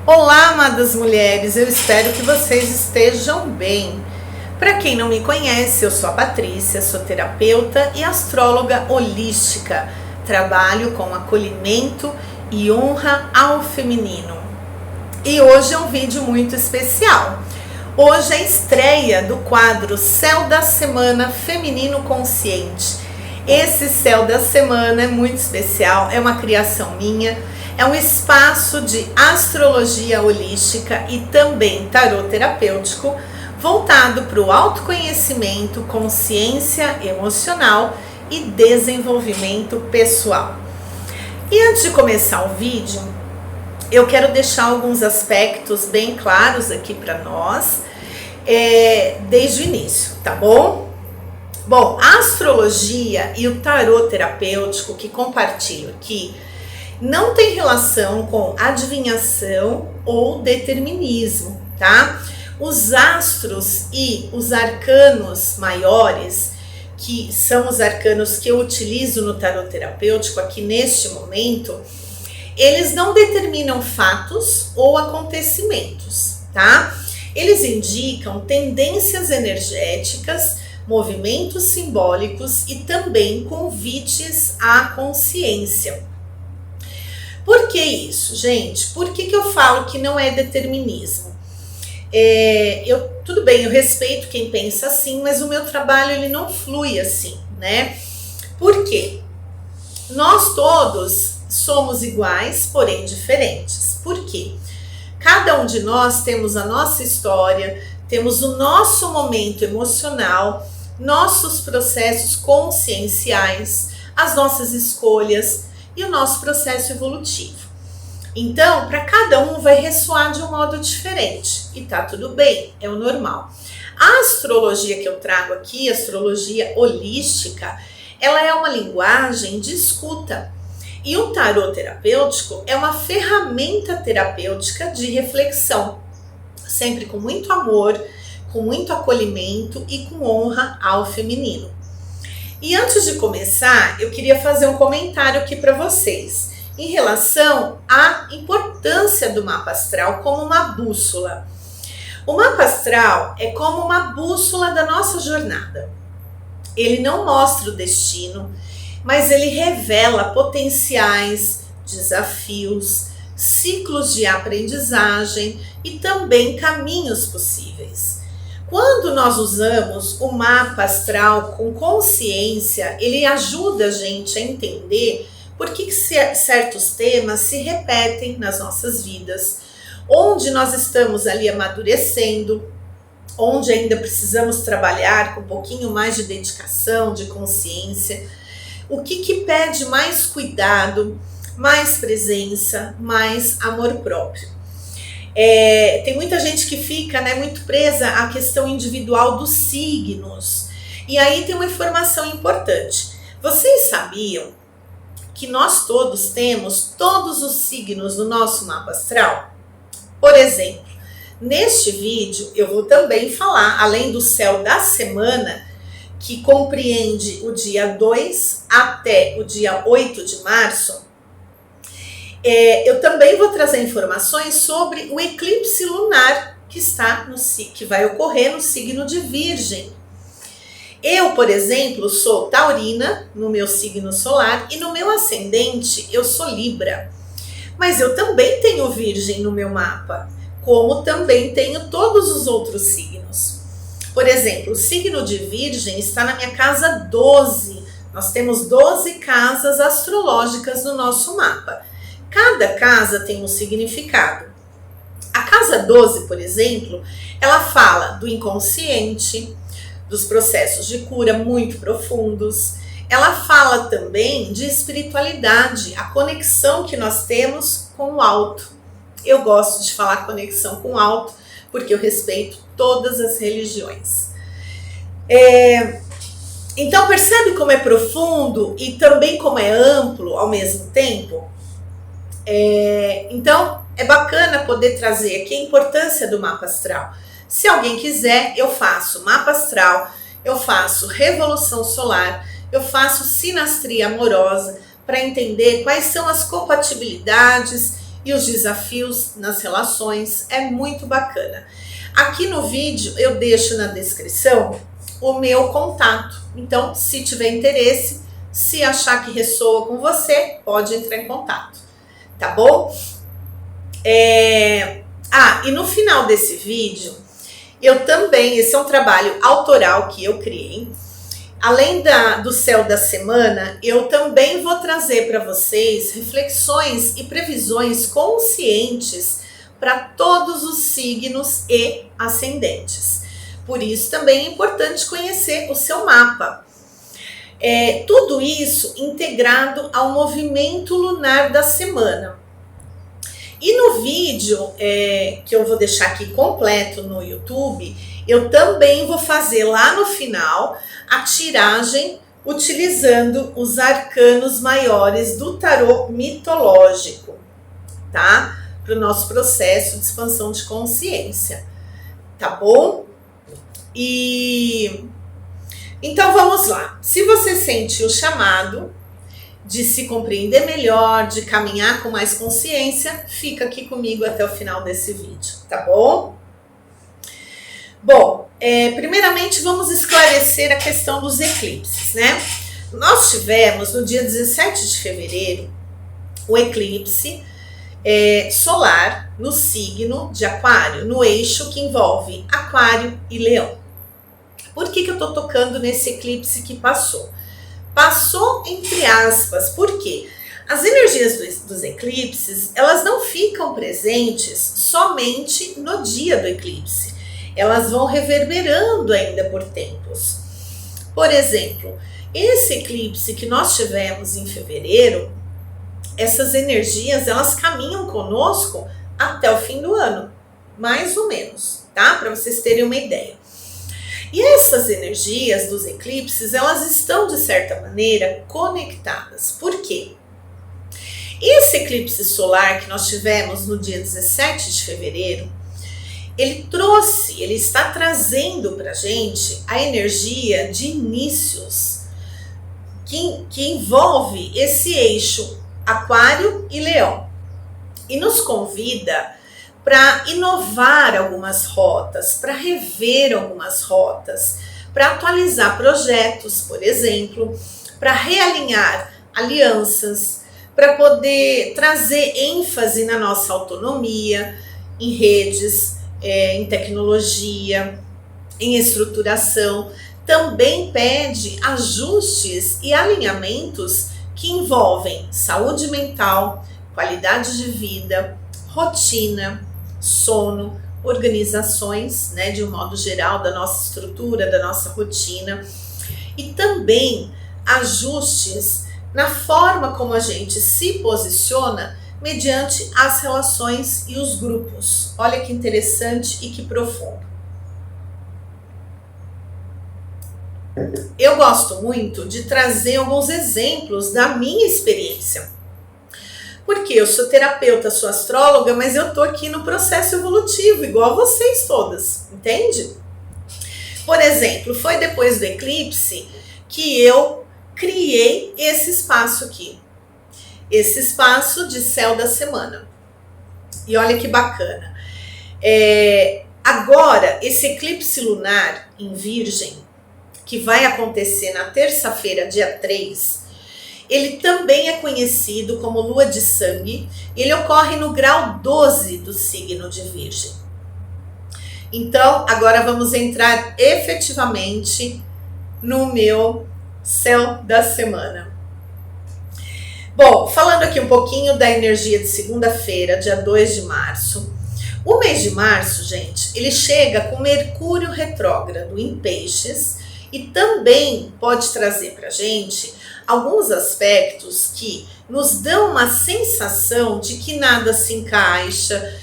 Olá, amadas mulheres, eu espero que vocês estejam bem. Para quem não me conhece, eu sou a Patrícia, sou terapeuta e astróloga holística. Trabalho com acolhimento e honra ao feminino. E hoje é um vídeo muito especial. Hoje é a estreia do quadro Céu da Semana Feminino Consciente. Esse Céu da Semana é muito especial, é uma criação minha. É um espaço de astrologia holística e também tarô terapêutico voltado para o autoconhecimento, consciência emocional e desenvolvimento pessoal. E antes de começar o vídeo, eu quero deixar alguns aspectos bem claros aqui para nós, desde o início, tá bom? Bom, a astrologia e o tarô terapêutico que compartilho aqui não tem relação com adivinhação ou determinismo, tá? Os astros e os arcanos maiores, que são os arcanos que eu utilizo no tarot terapêutico aqui neste momento, eles não determinam fatos ou acontecimentos, tá? Eles indicam tendências energéticas, movimentos simbólicos e também convites à consciência. Por que isso, gente? Por que eu falo que não é determinismo? Tudo bem, eu respeito quem pensa assim, mas o meu trabalho ele não flui assim, né? Por quê? Nós todos somos iguais, porém diferentes. Por quê? Cada um de nós temos a nossa história, temos o nosso momento emocional, nossos processos conscienciais, as nossas escolhas e o nosso processo evolutivo. Então, para cada um vai ressoar de um modo diferente e tá tudo bem, é o normal. A astrologia que eu trago aqui, a astrologia holística, ela é uma linguagem de escuta. E o tarô terapêutico é uma ferramenta terapêutica de reflexão, sempre com muito amor, com muito acolhimento e com honra ao feminino. E antes de começar, eu queria fazer um comentário aqui para vocês em relação à importância do mapa astral como uma bússola. O mapa astral é como uma bússola da nossa jornada. Ele não mostra o destino, mas ele revela potenciais, desafios, ciclos de aprendizagem e também caminhos possíveis. Quando nós usamos o mapa astral com consciência, ele ajuda a gente a entender por que certos temas se repetem nas nossas vidas, onde nós estamos ali amadurecendo, onde ainda precisamos trabalhar com um pouquinho mais de dedicação, de consciência, o que pede mais cuidado, mais presença, mais amor próprio. Tem muita gente que fica muito presa à questão individual dos signos. E aí tem uma informação importante. Vocês sabiam que nós todos temos todos os signos do nosso mapa astral? Por exemplo, neste vídeo eu vou também falar, além do céu da semana, que compreende o dia 2 até o dia 8 de março, eu também vou trazer informações sobre o eclipse lunar que vai ocorrer no signo de Virgem. Eu, por exemplo, sou taurina no meu signo solar e no meu ascendente eu sou Libra. Mas eu também tenho Virgem no meu mapa, como também tenho todos os outros signos. Por exemplo, o signo de Virgem está na minha casa 12. Nós temos 12 casas astrológicas no nosso mapa. Cada casa tem um significado. A casa 12, por exemplo, ela fala do inconsciente, dos processos de cura muito profundos. Ela fala também de espiritualidade, a conexão que nós temos com o alto. Eu gosto de falar conexão com o alto, porque eu respeito todas as religiões. Então percebe como é profundo e também como é amplo ao mesmo tempo? Então é bacana poder trazer aqui a importância do mapa astral. Se alguém quiser, eu faço mapa astral, eu faço revolução solar, eu faço sinastria amorosa para entender quais são as compatibilidades e os desafios nas relações. É muito bacana. Aqui no vídeo eu deixo na descrição o meu contato. Então, se tiver interesse, se achar que ressoa com você, pode entrar em contato, tá bom? E no final desse vídeo, eu também, esse é um trabalho autoral que eu criei. Além do céu da semana, eu também vou trazer para vocês reflexões e previsões conscientes para todos os signos e ascendentes. Por isso também é importante conhecer o seu mapa. Tudo isso integrado ao movimento lunar da semana. E no vídeo que eu vou deixar aqui completo no YouTube, eu também vou fazer lá no final a tiragem utilizando os arcanos maiores do tarô mitológico, tá? Para o nosso processo de expansão de consciência, tá bom? Então vamos lá. Se você sente o chamado de se compreender melhor, de caminhar com mais consciência, fica aqui comigo até o final desse vídeo, tá bom? Bom, primeiramente vamos esclarecer a questão dos eclipses, né? Nós tivemos no dia 17 de fevereiro o eclipse solar no signo de Aquário, no eixo que envolve Aquário e Leão. Por que eu tô tocando nesse eclipse que passou? Passou entre aspas, porque as energias dos eclipses, elas não ficam presentes somente no dia do eclipse. Elas vão reverberando ainda por tempos. Por exemplo, esse eclipse que nós tivemos em fevereiro, essas energias, elas caminham conosco até o fim do ano, mais ou menos, tá? Para vocês terem uma ideia. E essas energias dos eclipses, elas estão, de certa maneira, conectadas. Por quê? Esse eclipse solar que nós tivemos no dia 17 de fevereiro, ele está trazendo para a gente a energia de inícios que envolve esse eixo Aquário e Leão. E nos convida para inovar algumas rotas, para rever algumas rotas, para atualizar projetos, por exemplo, para realinhar alianças, para poder trazer ênfase na nossa autonomia, em redes, em tecnologia, em estruturação. Também pede ajustes e alinhamentos que envolvem saúde mental, qualidade de vida, rotina, sono, organizações, né, de um modo geral, da nossa estrutura, da nossa rotina, e também ajustes na forma como a gente se posiciona mediante as relações e os grupos. Olha que interessante e que profundo. Eu gosto muito de trazer alguns exemplos da minha experiência. Porque eu sou terapeuta, sou astróloga, mas eu tô aqui no processo evolutivo, igual vocês todas, entende? Por exemplo, foi depois do eclipse que eu criei esse espaço aqui. Esse espaço de céu da semana. E olha que bacana. Agora, esse eclipse lunar em Virgem, que vai acontecer na terça-feira, dia 3, ele também é conhecido como lua de sangue. Ele ocorre no grau 12 do signo de Virgem. Então, agora vamos entrar efetivamente no meu céu da semana. Bom, falando aqui um pouquinho da energia de segunda-feira, dia 2 de março. O mês de março, gente, ele chega com Mercúrio retrógrado em Peixes e também pode trazer pra gente alguns aspectos que nos dão uma sensação de que nada se encaixa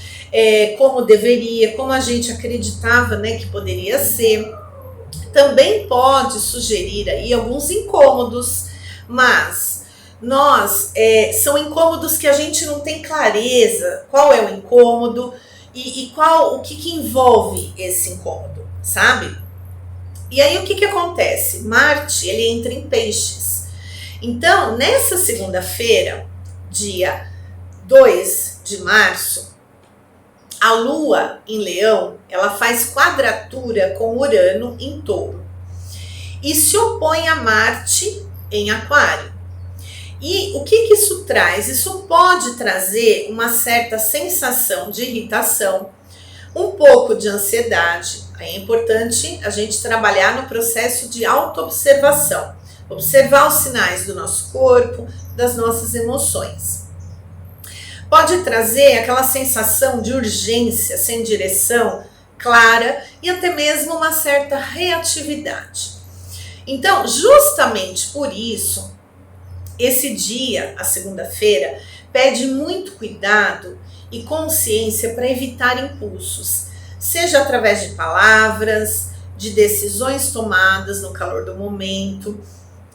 como deveria, como a gente acreditava, né, que poderia ser. Também pode sugerir aí alguns incômodos, mas são incômodos que a gente não tem clareza qual é o incômodo e o que envolve esse incômodo, sabe? E aí o que acontece? Marte, ele entra em Peixes. Então, nessa segunda-feira, dia 2 de março, a Lua em Leão, ela faz quadratura com Urano em Touro e se opõe a Marte em Aquário. E o que isso traz? Isso pode trazer uma certa sensação de irritação, um pouco de ansiedade. É importante a gente trabalhar no processo de autoobservação, observar os sinais do nosso corpo, das nossas emoções. Pode trazer aquela sensação de urgência, sem direção clara e até mesmo uma certa reatividade. Então, justamente por isso, esse dia, a segunda-feira, pede muito cuidado e consciência para evitar impulsos, seja através de palavras, de decisões tomadas no calor do momento,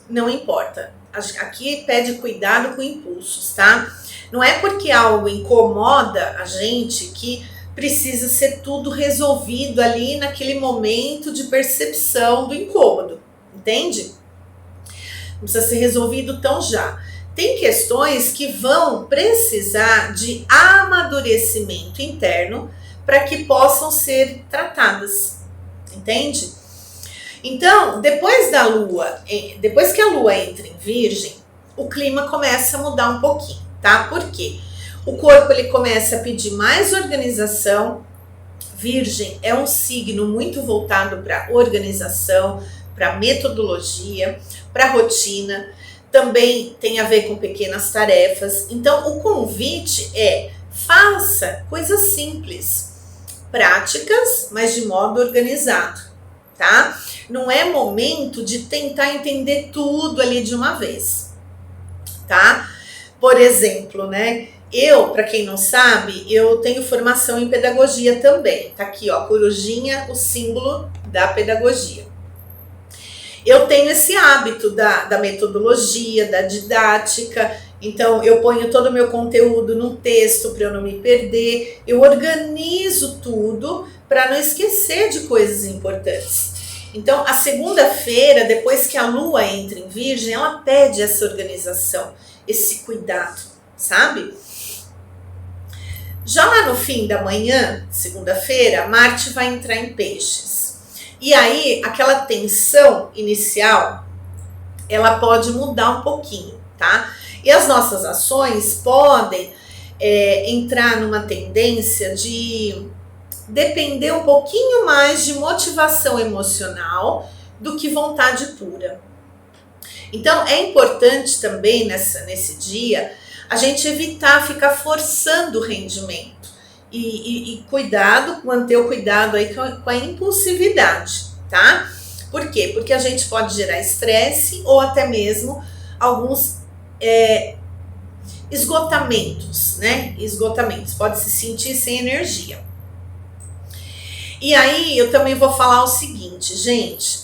não importa. Aqui pede cuidado com impulsos, tá? Não é porque algo incomoda a gente que precisa ser tudo resolvido ali naquele momento de percepção do incômodo, entende? Não precisa ser resolvido tão já. Tem questões que vão precisar de amadurecimento interno para que possam ser tratadas, entende? Então, depois que a Lua entra em Virgem, o clima começa a mudar um pouquinho, tá? Por quê? O corpo ele começa a pedir mais organização. Virgem é um signo muito voltado para organização, para metodologia, para rotina. Também tem a ver com pequenas tarefas. Então, o convite é: faça coisas simples, práticas, mas de modo organizado, tá? Não é momento de tentar entender tudo ali de uma vez, tá? Por exemplo, né? Para quem não sabe, eu tenho formação em pedagogia também. Tá aqui, ó, corujinha, o símbolo da pedagogia. Eu tenho esse hábito da metodologia, da didática, então eu ponho todo o meu conteúdo num texto para eu não me perder, eu organizo tudo para não esquecer de coisas importantes. Então, a segunda-feira, depois que a Lua entra em Virgem, ela pede essa organização, esse cuidado, sabe? Já lá no fim da manhã, segunda-feira, Marte vai entrar em Peixes. E aí, aquela tensão inicial, ela pode mudar um pouquinho, tá? E as nossas ações podem entrar numa tendência de depender um pouquinho mais de motivação emocional do que vontade pura. Então, é importante também nesse dia a gente evitar ficar forçando o rendimento e cuidado, manter o cuidado aí com a impulsividade, tá? Por quê? Porque a gente pode gerar estresse ou até mesmo alguns esgotamentos, né? Esgotamentos, pode se sentir sem energia. E aí eu também vou falar o seguinte, gente,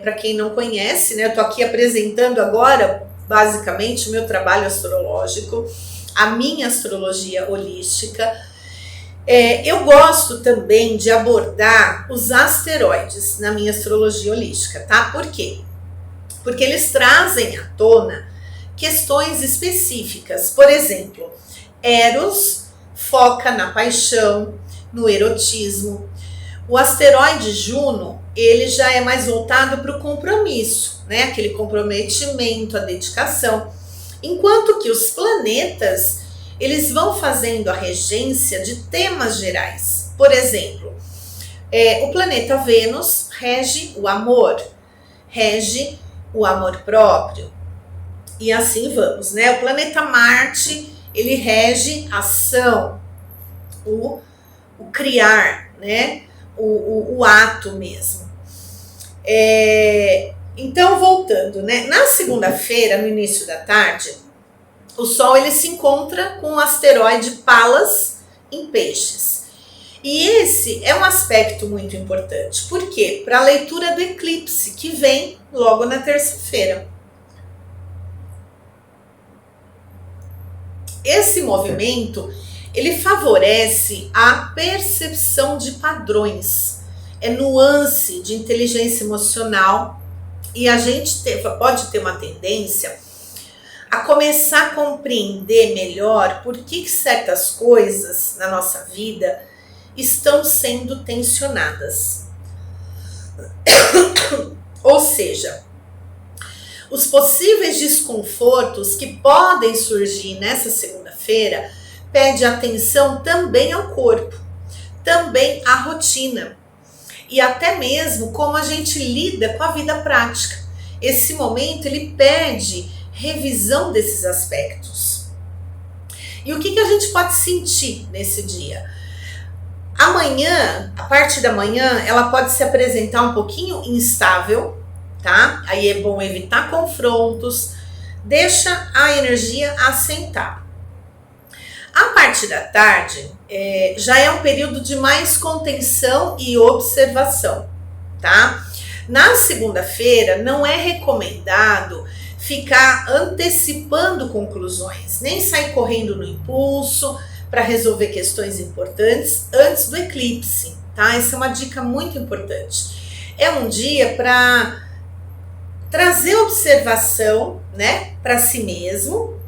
para quem não conhece, né, eu tô aqui apresentando agora basicamente o meu trabalho astrológico, a minha astrologia holística. Eu gosto também de abordar os asteroides na minha astrologia holística, tá? Por quê? Porque eles trazem à tona questões específicas. Por exemplo, Eros foca na paixão, no erotismo. O asteroide Juno, ele já é mais voltado para o compromisso, né? Aquele comprometimento, a dedicação. Enquanto que os planetas, eles vão fazendo a regência de temas gerais. Por exemplo, o planeta Vênus rege o amor próprio. E assim vamos, né? O planeta Marte, ele rege a ação, o criar, né? O ato mesmo. Então, voltando, né? Na segunda-feira, no início da tarde, o Sol ele se encontra com o asteroide Pallas em Peixes. E esse é um aspecto muito importante. Por quê? Para a leitura do eclipse, que vem logo na terça-feira. Esse movimento, ele favorece a percepção de padrões, nuance de inteligência emocional, e a gente pode ter uma tendência a começar a compreender melhor por que certas coisas na nossa vida estão sendo tensionadas. Ou seja, os possíveis desconfortos que podem surgir nessa segunda-feira pede atenção também ao corpo, também à rotina e até mesmo como a gente lida com a vida prática. Esse momento ele pede revisão desses aspectos. E o que a gente pode sentir nesse dia? Amanhã, a parte da manhã, ela pode se apresentar um pouquinho instável, tá? Aí é bom evitar confrontos, deixa a energia assentar. A parte da tarde já é um período de mais contenção e observação, tá? Na segunda-feira não é recomendado ficar antecipando conclusões, nem sair correndo no impulso para resolver questões importantes antes do eclipse, tá? Essa é uma dica muito importante. É um dia para trazer observação, né, para si mesmo,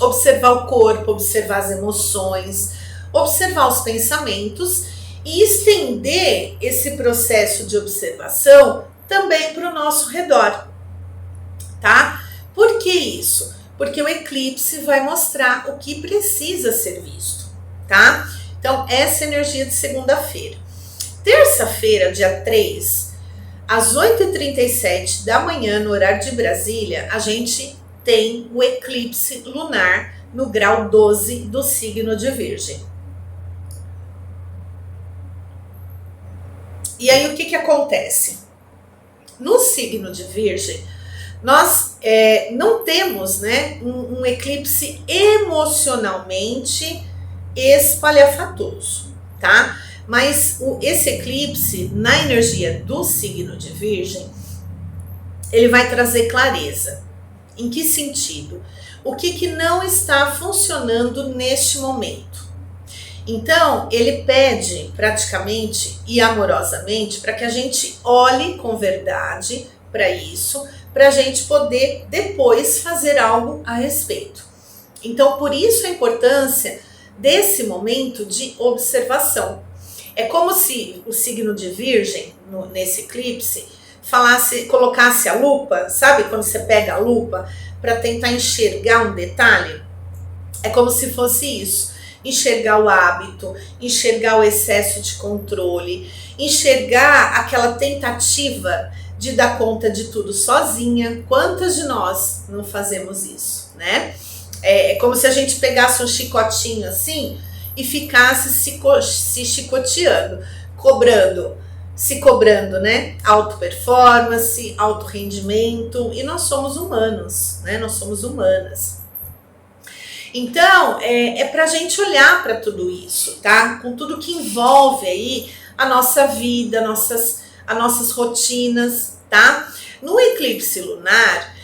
observar o corpo, observar as emoções, observar os pensamentos e estender esse processo de observação também para o nosso redor, tá? Por que isso? Porque o eclipse vai mostrar o que precisa ser visto, tá? Então, essa é a energia de segunda-feira. Terça-feira, dia 3, às 8h37 da manhã, no horário de Brasília, a gente tem o eclipse lunar no grau 12 do signo de Virgem. E aí, o que acontece? No signo de Virgem, nós não temos, né, um eclipse emocionalmente espalhafatoso, tá? Mas esse eclipse, na energia do signo de Virgem, ele vai trazer clareza. Em que sentido? O que não está funcionando neste momento? Então, ele pede praticamente e amorosamente para que a gente olhe com verdade para isso, para a gente poder depois fazer algo a respeito. Então, por isso a importância desse momento de observação. É como se o signo de Virgem, nesse eclipse, colocasse a lupa, sabe quando você pega a lupa para tentar enxergar um detalhe? É como se fosse isso. Enxergar o hábito, enxergar o excesso de controle, enxergar aquela tentativa de dar conta de tudo sozinha. Quantas de nós não fazemos isso, né? É como se a gente pegasse um chicotinho assim e ficasse se chicoteando, se cobrando, né? Auto performance, alto rendimento, e nós somos humanos, né? Nós somos humanas. Então, é pra gente olhar para tudo isso, tá? Com tudo que envolve aí a nossa vida, as nossas rotinas, tá? No eclipse lunar,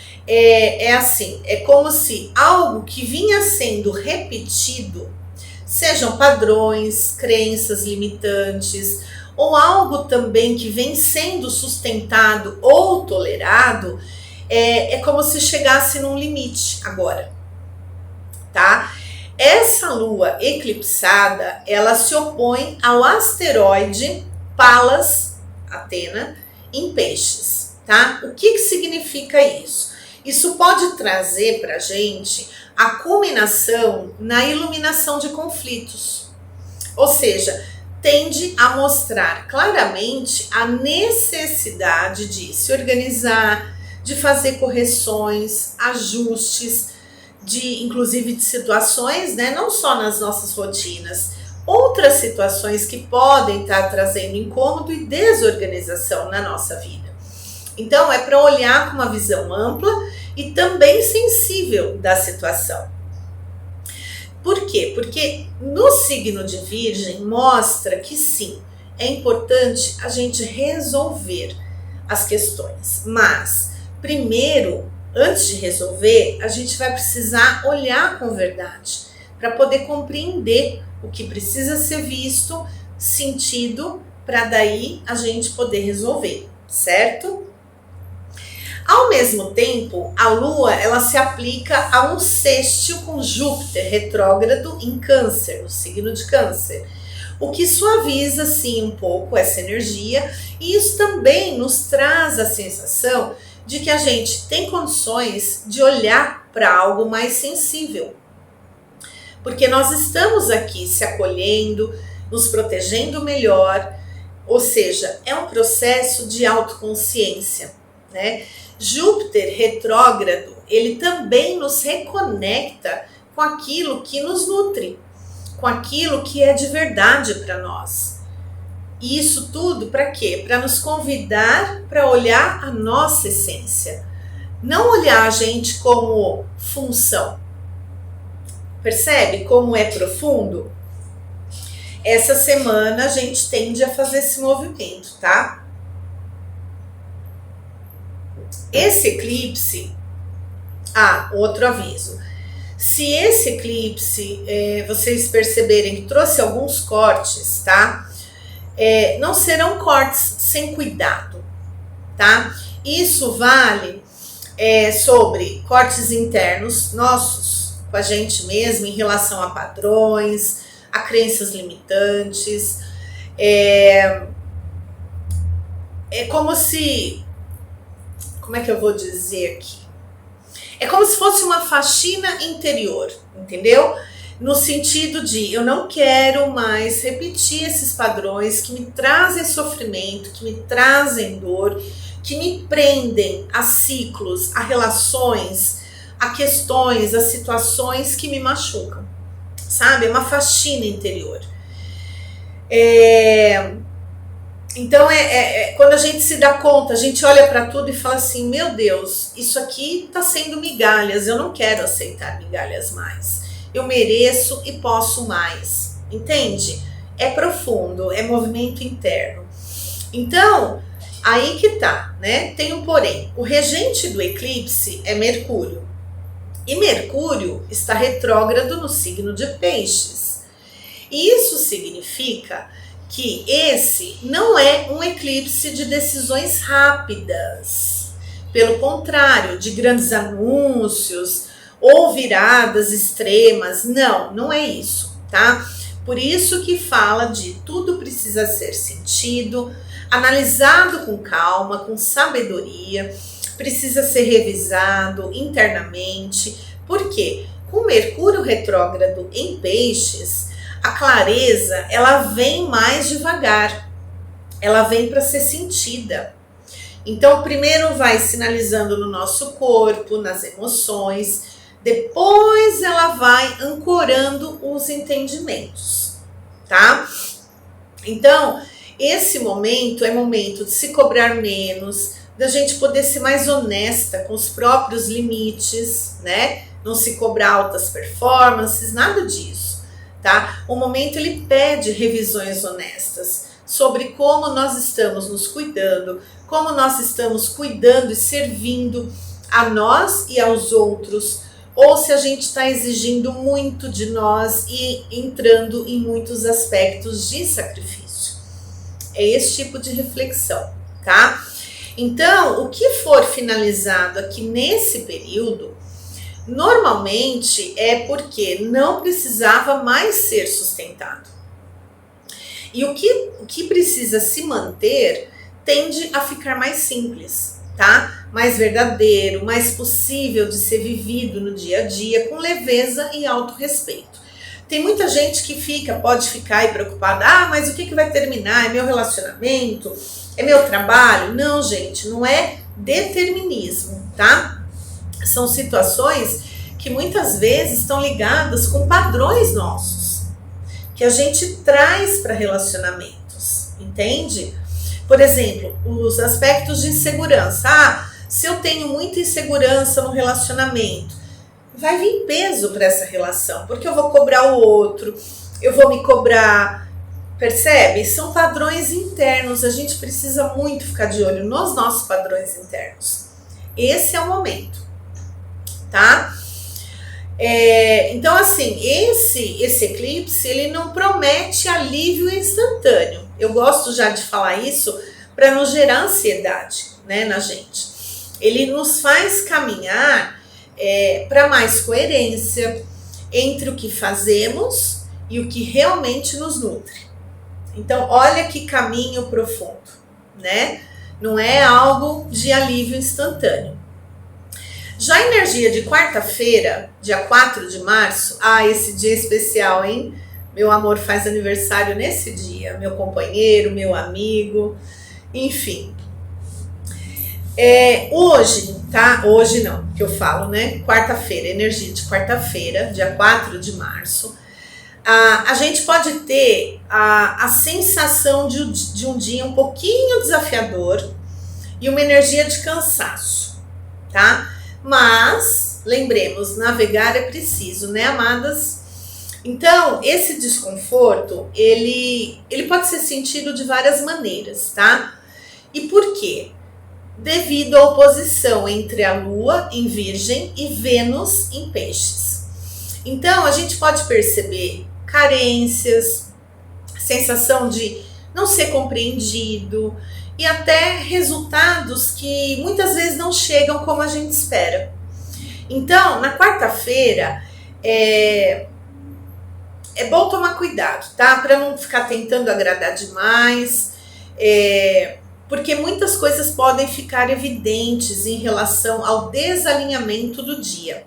assim, é como se algo que vinha sendo repetido, sejam padrões, crenças limitantes, ou algo também que vem sendo sustentado ou tolerado, é como se chegasse num limite agora, tá? Essa lua eclipsada, ela se opõe ao asteroide Palas, Atena, em Peixes, tá? O que significa isso? Isso pode trazer pra gente a culminação na iluminação de conflitos, ou seja, tende a mostrar claramente a necessidade de se organizar, de fazer correções, ajustes, inclusive de situações, né, não só nas nossas rotinas, outras situações que podem estar trazendo incômodo e desorganização na nossa vida. Então, é para olhar com uma visão ampla e também sensível da situação. Por quê? Porque no signo de Virgem mostra que sim, é importante a gente resolver as questões, mas primeiro, antes de resolver, a gente vai precisar olhar com verdade para poder compreender o que precisa ser visto, sentido, para daí a gente poder resolver, certo? Ao mesmo tempo, a Lua ela se aplica a um sextil com Júpiter retrógrado em Câncer, no signo de Câncer, o que suaviza sim um pouco essa energia, e isso também nos traz a sensação de que a gente tem condições de olhar para algo mais sensível, porque nós estamos aqui se acolhendo, nos protegendo melhor, ou seja, é um processo de autoconsciência, né? Júpiter retrógrado, ele também nos reconecta com aquilo que nos nutre, com aquilo que é de verdade para nós. E isso tudo para quê? Para nos convidar para olhar a nossa essência. Não olhar a gente como função. Percebe como é profundo? Essa semana a gente tende a fazer esse movimento, tá? Esse eclipse, outro aviso. Se esse eclipse, vocês perceberem que trouxe alguns cortes, tá? Não serão cortes sem cuidado, tá? Isso vale sobre cortes internos nossos, com a gente mesmo, em relação a padrões, a crenças limitantes. É como se... Como é que eu vou dizer aqui? É como se fosse uma faxina interior, entendeu? No sentido de eu não quero mais repetir esses padrões que me trazem sofrimento, que me trazem dor, que me prendem a ciclos, a relações, a questões, a situações que me machucam, sabe? É uma faxina interior. Então, quando a gente se dá conta, a gente olha para tudo e fala assim, meu Deus, isso aqui está sendo migalhas, eu não quero aceitar migalhas mais. Eu mereço e posso mais, entende? É profundo, é movimento interno. Então, aí que tá, né? Tem um porém. O regente do eclipse é Mercúrio. E Mercúrio está retrógrado no signo de Peixes. E isso significa que esse não é um eclipse de decisões rápidas. Pelo contrário, de grandes anúncios ou viradas extremas. Não, não é isso, tá? Por isso que fala de tudo precisa ser sentido, analisado com calma, com sabedoria, precisa ser revisado internamente. Por quê? Com Mercúrio retrógrado em Peixes, a clareza, ela vem mais devagar, ela vem para ser sentida. Então, primeiro vai sinalizando no nosso corpo, nas emoções, depois ela vai ancorando os entendimentos, tá? Então, esse momento é momento de se cobrar menos, da gente poder ser mais honesta com os próprios limites, né? Não se cobrar altas performances, nada disso, tá? O momento ele pede revisões honestas sobre como nós estamos nos cuidando, como nós estamos cuidando e servindo a nós e aos outros, ou se a gente está exigindo muito de nós e entrando em muitos aspectos de sacrifício. É esse tipo de reflexão, tá? Então, o que for finalizado aqui nesse período, normalmente é porque não precisava mais ser sustentado. E o que precisa se manter tende a ficar mais simples, tá? Mais verdadeiro, mais possível de ser vivido no dia a dia, com leveza e autorrespeito. Tem muita gente que pode ficar aí preocupada, mas o que vai terminar? É meu relacionamento? É meu trabalho? Não, gente, não é determinismo, tá? São situações que muitas vezes estão ligadas com padrões nossos, que a gente traz para relacionamentos, entende? Por exemplo, os aspectos de insegurança. Se eu tenho muita insegurança no relacionamento, vai vir peso para essa relação, porque eu vou cobrar o outro, eu vou me cobrar, percebe? São padrões internos, a gente precisa muito ficar de olho nos nossos padrões internos. Esse é o momento, tá? Então, assim, esse eclipse, ele não promete alívio instantâneo. Eu gosto já de falar isso para não gerar ansiedade, né, na gente. ele nos faz caminhar para mais coerência entre o que fazemos e o que realmente nos nutre. Então, olha que caminho profundo, né? Não é algo de alívio instantâneo. Já a energia de quarta-feira, dia 4 de março, esse dia especial, hein? Meu amor faz aniversário nesse dia, meu companheiro, meu amigo, enfim. Hoje, tá? Hoje não, que eu falo, né? Quarta-feira, energia de quarta-feira, dia 4 de março. A gente pode ter a sensação de um dia um pouquinho desafiador e uma energia de cansaço, tá? Mas, lembremos, navegar é preciso, né, amadas? Então, esse desconforto, ele pode ser sentido de várias maneiras, tá? E por quê? Devido à oposição entre a Lua em Virgem e Vênus em Peixes. Então, a gente pode perceber carências, sensação de não ser compreendido e até resultados que muitas vezes não chegam como a gente espera. Então, na quarta-feira, é bom tomar cuidado, tá? Para não ficar tentando agradar demais, porque muitas coisas podem ficar evidentes em relação ao desalinhamento do dia,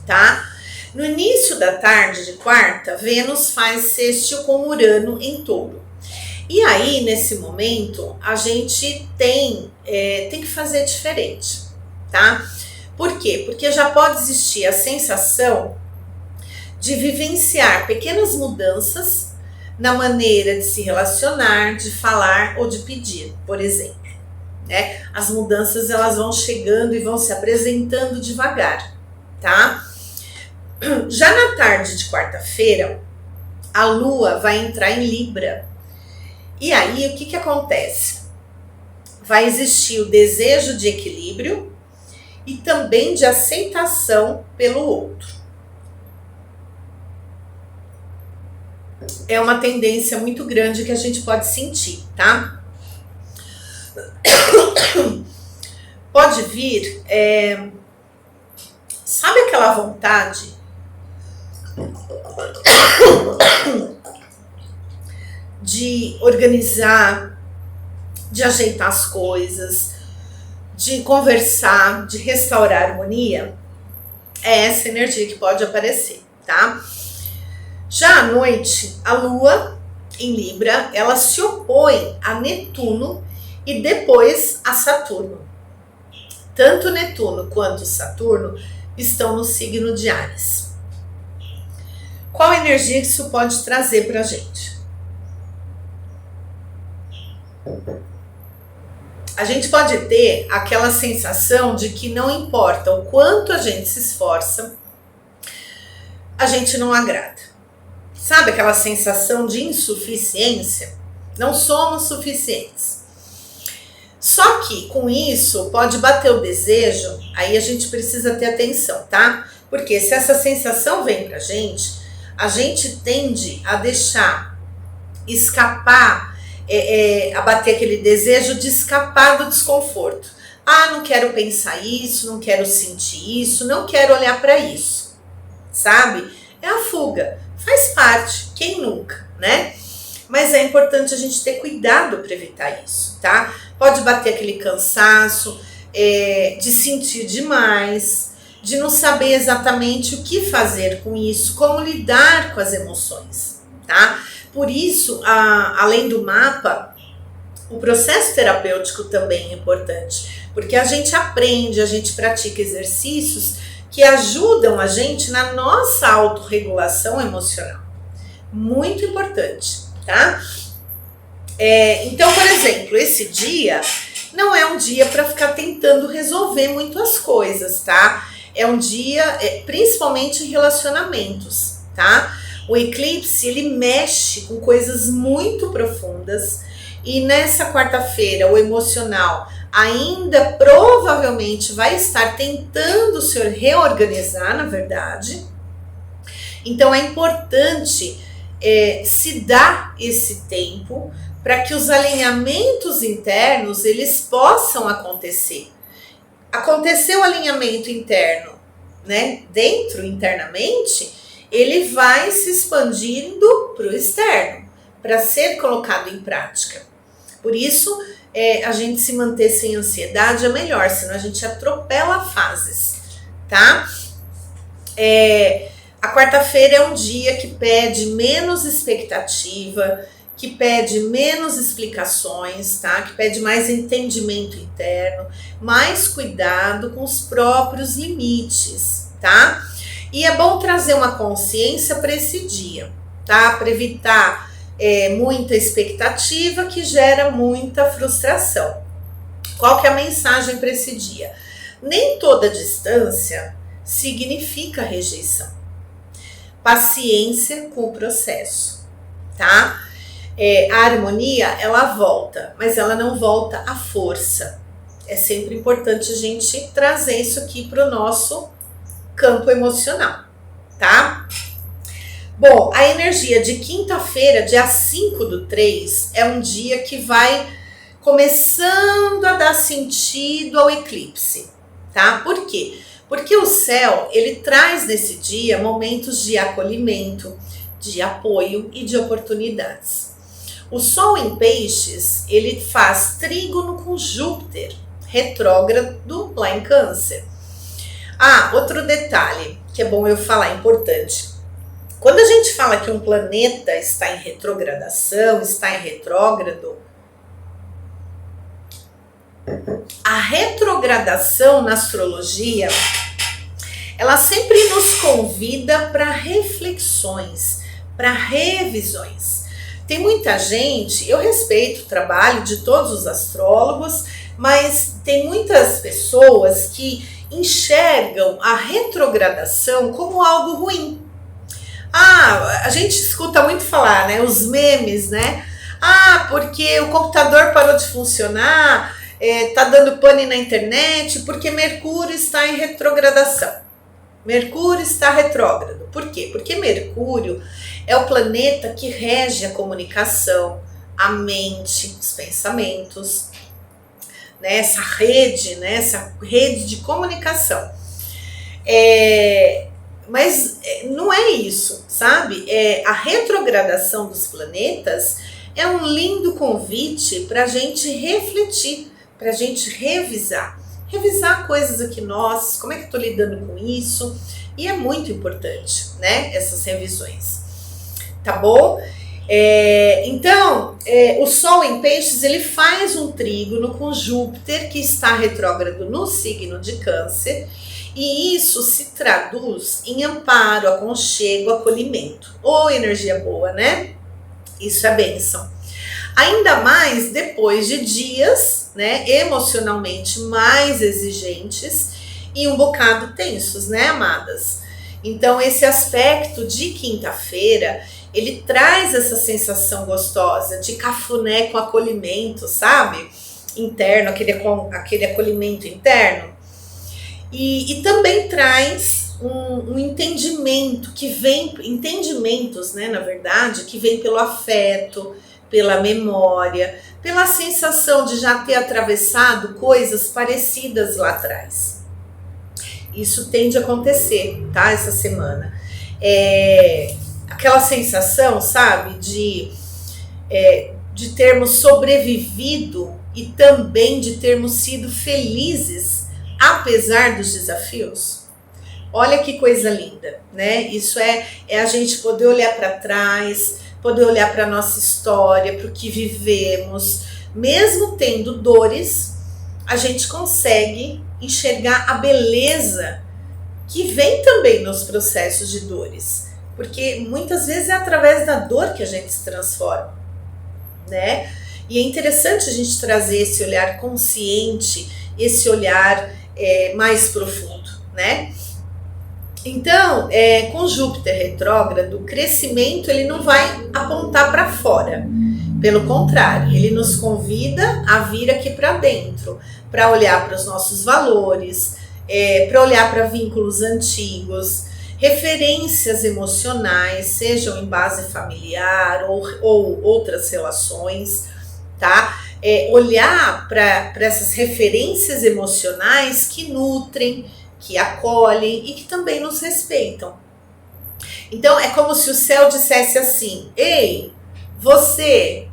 tá? No início da tarde de quarta, Vênus faz sextil com Urano em Touro. E aí, nesse momento, a gente tem que fazer diferente, tá? Por quê? Porque já pode existir a sensação de vivenciar pequenas mudanças na maneira de se relacionar, de falar ou de pedir, por exemplo, né? As mudanças, elas vão chegando e vão se apresentando devagar, tá? Já na tarde de quarta-feira, a Lua vai entrar em Libra. E aí, o que acontece? Vai existir o desejo de equilíbrio e também de aceitação pelo outro. É uma tendência muito grande que a gente pode sentir, tá? Pode vir, sabe aquela vontade de organizar, de ajeitar as coisas, de conversar, de restaurar a harmonia? É essa energia que pode aparecer, tá? Já à noite, a Lua em Libra, ela se opõe a Netuno e depois a Saturno. Tanto Netuno quanto Saturno estão no signo de Áries. Qual energia que isso pode trazer pra gente? A gente pode ter aquela sensação de que não importa o quanto a gente se esforça, a gente não agrada. Sabe aquela sensação de insuficiência? Não somos suficientes. Só que com isso pode bater o desejo, aí a gente precisa ter atenção, tá? Porque se essa sensação vem pra gente, a gente tende a deixar escapar, a bater aquele desejo de escapar do desconforto. Não quero pensar isso, não quero sentir isso, não quero olhar para isso, sabe? É a fuga, faz parte, quem nunca, né? Mas é importante a gente ter cuidado para evitar isso, tá? Pode bater aquele cansaço, de sentir demais, de não saber exatamente o que fazer com isso, como lidar com as emoções, tá? Por isso, além do mapa, o processo terapêutico também é importante, porque a gente aprende, a gente pratica exercícios que ajudam a gente na nossa autorregulação emocional. Muito importante, tá? Então, por exemplo, esse dia não é um dia para ficar tentando resolver muito as coisas, tá? É um dia, principalmente em relacionamentos, tá? O eclipse, ele mexe com coisas muito profundas e nessa quarta-feira o emocional ainda provavelmente vai estar tentando se reorganizar, na verdade. Então é importante se dar esse tempo para que os alinhamentos internos eles possam acontecer. aconteceu o alinhamento interno, né? Dentro, internamente, ele vai se expandindo para o externo, para ser colocado em prática. Por isso, a gente se manter sem ansiedade é melhor, senão a gente atropela fases, tá? A quarta-feira é um dia que pede menos expectativa, que pede menos explicações, tá? Que pede mais entendimento interno, mais cuidado com os próprios limites, tá? E é bom trazer uma consciência para esse dia, tá? Para evitar muita expectativa que gera muita frustração. Qual que é a mensagem para esse dia? Nem toda distância significa rejeição. Paciência com o processo, tá? A harmonia, ela volta, mas ela não volta à força. É sempre importante a gente trazer isso aqui para o nosso campo emocional, tá? Bom, a energia de quinta-feira, dia 5/3, é um dia que vai começando a dar sentido ao eclipse, tá? Por quê? Porque o céu, ele traz nesse dia momentos de acolhimento, de apoio e de oportunidades. O Sol em Peixes, ele faz trígono com Júpiter, retrógrado lá em Câncer. Outro detalhe que é bom eu falar, importante. Quando a gente fala que um planeta está em retrogradação, está em retrógrado, a retrogradação na astrologia, ela sempre nos convida para reflexões, para revisões. Tem muita gente, eu respeito o trabalho de todos os astrólogos, mas tem muitas pessoas que enxergam a retrogradação como algo ruim. A gente escuta muito falar, né? Os memes, né? Porque o computador parou de funcionar, tá dando pane na internet, porque Mercúrio está em retrogradação. Mercúrio está retrógrado. Por quê? Porque Mercúrio é o planeta que rege a comunicação, a mente, os pensamentos, né? Essa rede de comunicação. Mas não é isso, sabe? A retrogradação dos planetas é um lindo convite para a gente refletir, para a gente revisar coisas aqui nossas, como é que eu estou lidando com isso, e é muito importante, né, essas revisões, tá bom? Então, o Sol em Peixes, ele faz um trígono com Júpiter, que está retrógrado no signo de Câncer, e isso se traduz em amparo, aconchego, acolhimento. Energia boa, né? Isso é bênção. Ainda mais depois de dias, né, emocionalmente mais exigentes e um bocado tensos, né, amadas? Então, esse aspecto de quinta-feira, ele traz essa sensação gostosa de cafuné com acolhimento, sabe? Interno, aquele acolhimento interno. E também traz um entendimento que vem, entendimentos, né, na verdade, que vem pelo afeto, pela memória, pela sensação de já ter atravessado coisas parecidas lá atrás. Isso tende a acontecer, tá, essa semana. Aquela sensação, sabe, de termos sobrevivido e também de termos sido felizes apesar dos desafios. Olha que coisa linda, né? Isso é a gente poder olhar para trás, poder olhar para a nossa história, para o que vivemos. Mesmo tendo dores, a gente consegue enxergar a beleza que vem também nos processos de dores. Porque muitas vezes é através da dor que a gente se transforma, né? E é interessante a gente trazer esse olhar consciente, esse olhar mais profundo, né? Então, com Júpiter retrógrado, o crescimento ele não vai apontar para fora. Pelo contrário, ele nos convida a vir aqui para dentro, para olhar para os nossos valores, para olhar para vínculos antigos, referências emocionais, sejam em base familiar ou outras relações, tá? Olhar para essas referências emocionais que nutrem, que acolhem e que também nos respeitam. Então é como se o céu dissesse assim: ei, você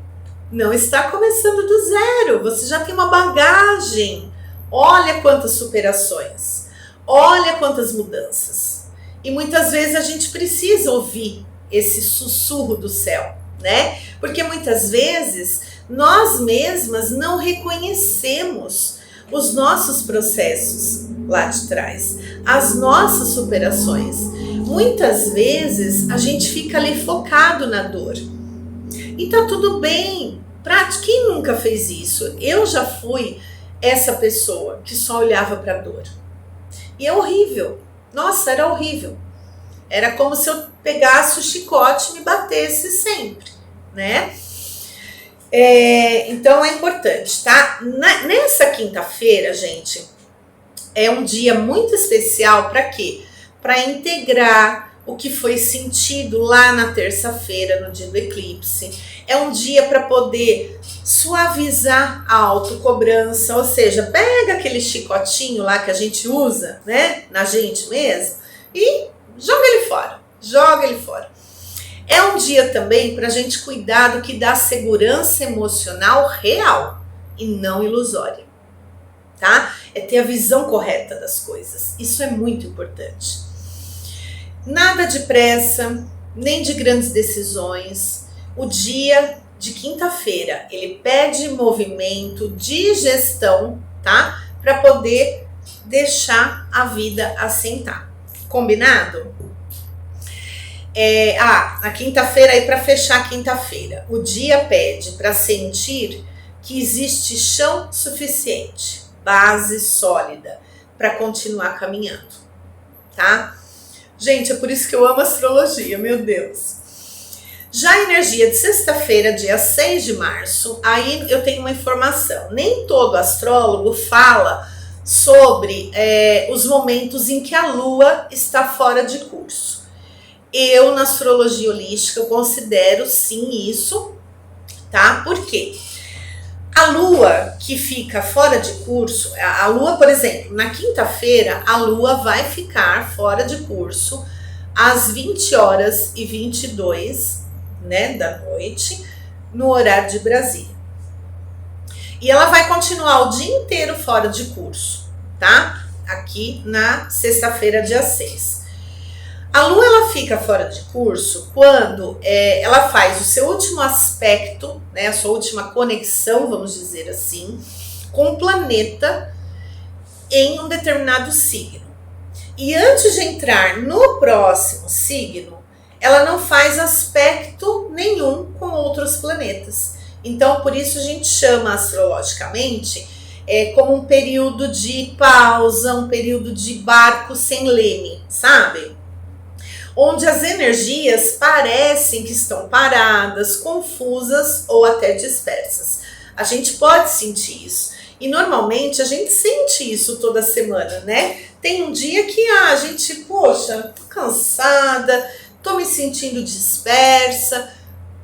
não está começando do zero, você já tem uma bagagem. Olha quantas superações, olha quantas mudanças. E muitas vezes a gente precisa ouvir esse sussurro do céu, né? Porque muitas vezes nós mesmas não reconhecemos os nossos processos lá de trás, as nossas superações. Muitas vezes a gente fica ali focado na dor. E tá tudo bem. Quem nunca fez isso? Eu já fui essa pessoa que só olhava para a dor. E é horrível. Nossa, era horrível. Era como se eu pegasse o chicote e me batesse sempre, né? Então é importante, tá? Nessa quinta-feira, gente, é um dia muito especial para quê? Para integrar o que foi sentido lá na terça-feira, no dia do eclipse. É um dia para poder suavizar a autocobrança, ou seja, pega aquele chicotinho lá que a gente usa, né, na gente mesmo, e joga ele fora, joga ele fora. É um dia também para a gente cuidar do que dá segurança emocional real e não ilusória, tá? É ter a visão correta das coisas, isso é muito importante. Nada de pressa, nem de grandes decisões. O dia de quinta-feira, ele pede movimento, digestão, tá? Para poder deixar a vida assentar. Combinado? Na quinta-feira, aí para fechar a quinta-feira, o dia pede para sentir que existe chão suficiente, base sólida, para continuar caminhando, tá? Gente, é por isso que eu amo astrologia, meu Deus. Já a energia de sexta-feira, dia 6 de março, aí eu tenho uma informação. Nem todo astrólogo fala sobre os momentos em que a Lua está fora de curso. Eu, na astrologia holística, eu considero sim isso, tá? Por quê? A Lua que fica fora de curso, a Lua, por exemplo, na quinta-feira, a Lua vai ficar fora de curso às 20h22, né, da noite, no horário de Brasília. E ela vai continuar o dia inteiro fora de curso, tá? Aqui na sexta-feira, dia 6. A Lua, ela fica fora de curso quando ela faz o seu último aspecto, né, a sua última conexão, vamos dizer assim, com o planeta em um determinado signo. E antes de entrar no próximo signo, ela não faz aspecto nenhum com outros planetas. Então, por isso a gente chama astrologicamente como um período de pausa, um período de barco sem leme, sabe? Onde as energias parecem que estão paradas, confusas ou até dispersas. A gente pode sentir isso. E normalmente a gente sente isso toda semana, né? Tem um dia que a gente, poxa, tô cansada, tô me sentindo dispersa.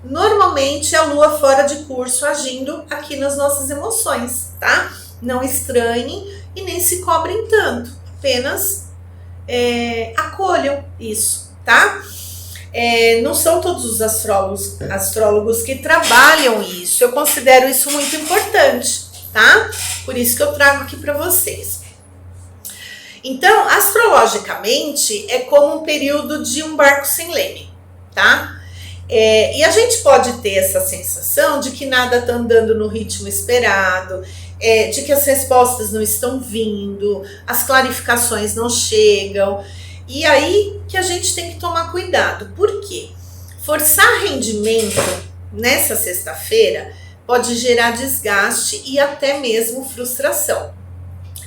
Normalmente a Lua fora de curso agindo aqui nas nossas emoções, tá? Não estranhem e nem se cobrem tanto. Apenas acolham isso. Tá? Não são todos os astrólogos que trabalham isso. Eu considero isso muito importante, tá? Por isso que eu trago aqui para vocês. Então, astrologicamente, é como um período de um barco sem leme, tá? E a gente pode ter essa sensação de que nada está andando no ritmo esperado, de que as respostas não estão vindo, as clarificações não chegam. E aí que a gente tem que tomar cuidado. Por quê? Forçar rendimento nessa sexta-feira pode gerar desgaste e até mesmo frustração.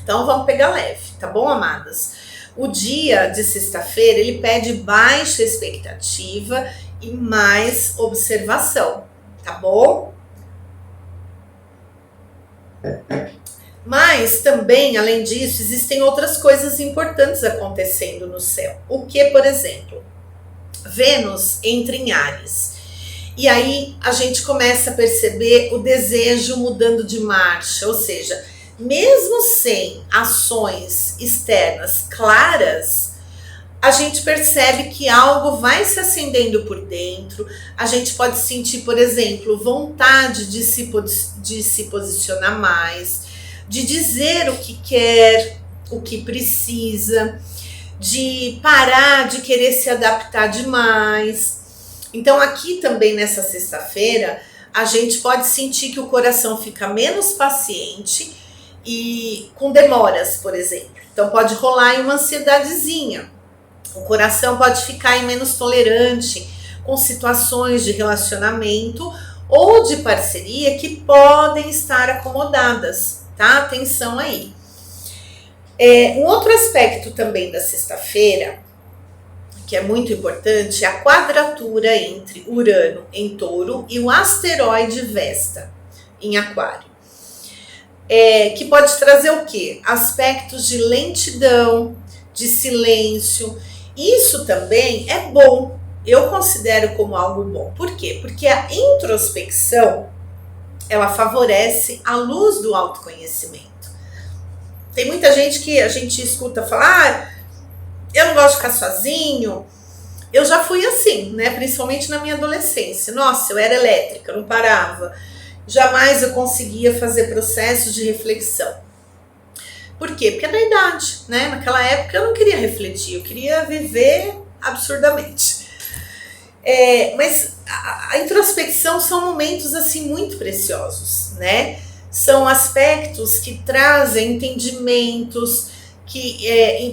Então vamos pegar leve, tá bom, amadas? O dia de sexta-feira, ele pede baixa expectativa e mais observação, tá bom? Mas também, além disso, existem outras coisas importantes acontecendo no céu. O que, por exemplo, Vênus entra em Áries. E aí a gente começa a perceber o desejo mudando de marcha, ou seja, mesmo sem ações externas claras, a gente percebe que algo vai se acendendo por dentro. A gente pode sentir, por exemplo, vontade de se posicionar mais, de dizer o que quer, o que precisa, de parar de querer se adaptar demais. Então aqui também nessa sexta-feira, a gente pode sentir que o coração fica menos paciente e com demoras, por exemplo. Então pode rolar aí uma ansiedadezinha. O coração pode ficar aí menos tolerante com situações de relacionamento ou de parceria que podem estar acomodadas, tá? Atenção aí. Um outro aspecto também da sexta-feira, que é muito importante, é a quadratura entre Urano em Touro e o asteroide Vesta em Aquário. Que pode trazer o quê? Aspectos de lentidão, de silêncio. Isso também é bom, eu considero como algo bom. Por quê? Porque a introspecção, ela favorece a luz do autoconhecimento. Tem muita gente que a gente escuta falar, eu não gosto de ficar sozinho. Eu já fui assim, né? Principalmente na minha adolescência. Nossa, eu era elétrica, eu não parava. Jamais eu conseguia fazer processos de reflexão. Por quê? Porque é da idade, né? Naquela época eu não queria refletir, eu queria viver absurdamente. Mas a introspecção são momentos assim muito preciosos, né? São aspectos que trazem entendimentos,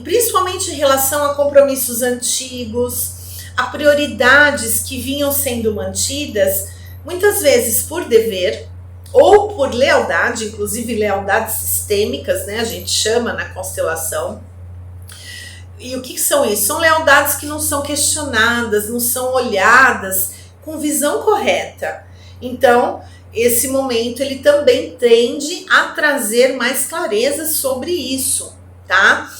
principalmente em relação a compromissos antigos, a prioridades que vinham sendo mantidas, muitas vezes por dever, ou por lealdade, inclusive lealdades sistêmicas, né? A gente chama na constelação. E o que são isso? São lealdades que não são questionadas, não são olhadas com visão correta. Então, esse momento ele também tende a trazer mais clareza sobre isso, tá?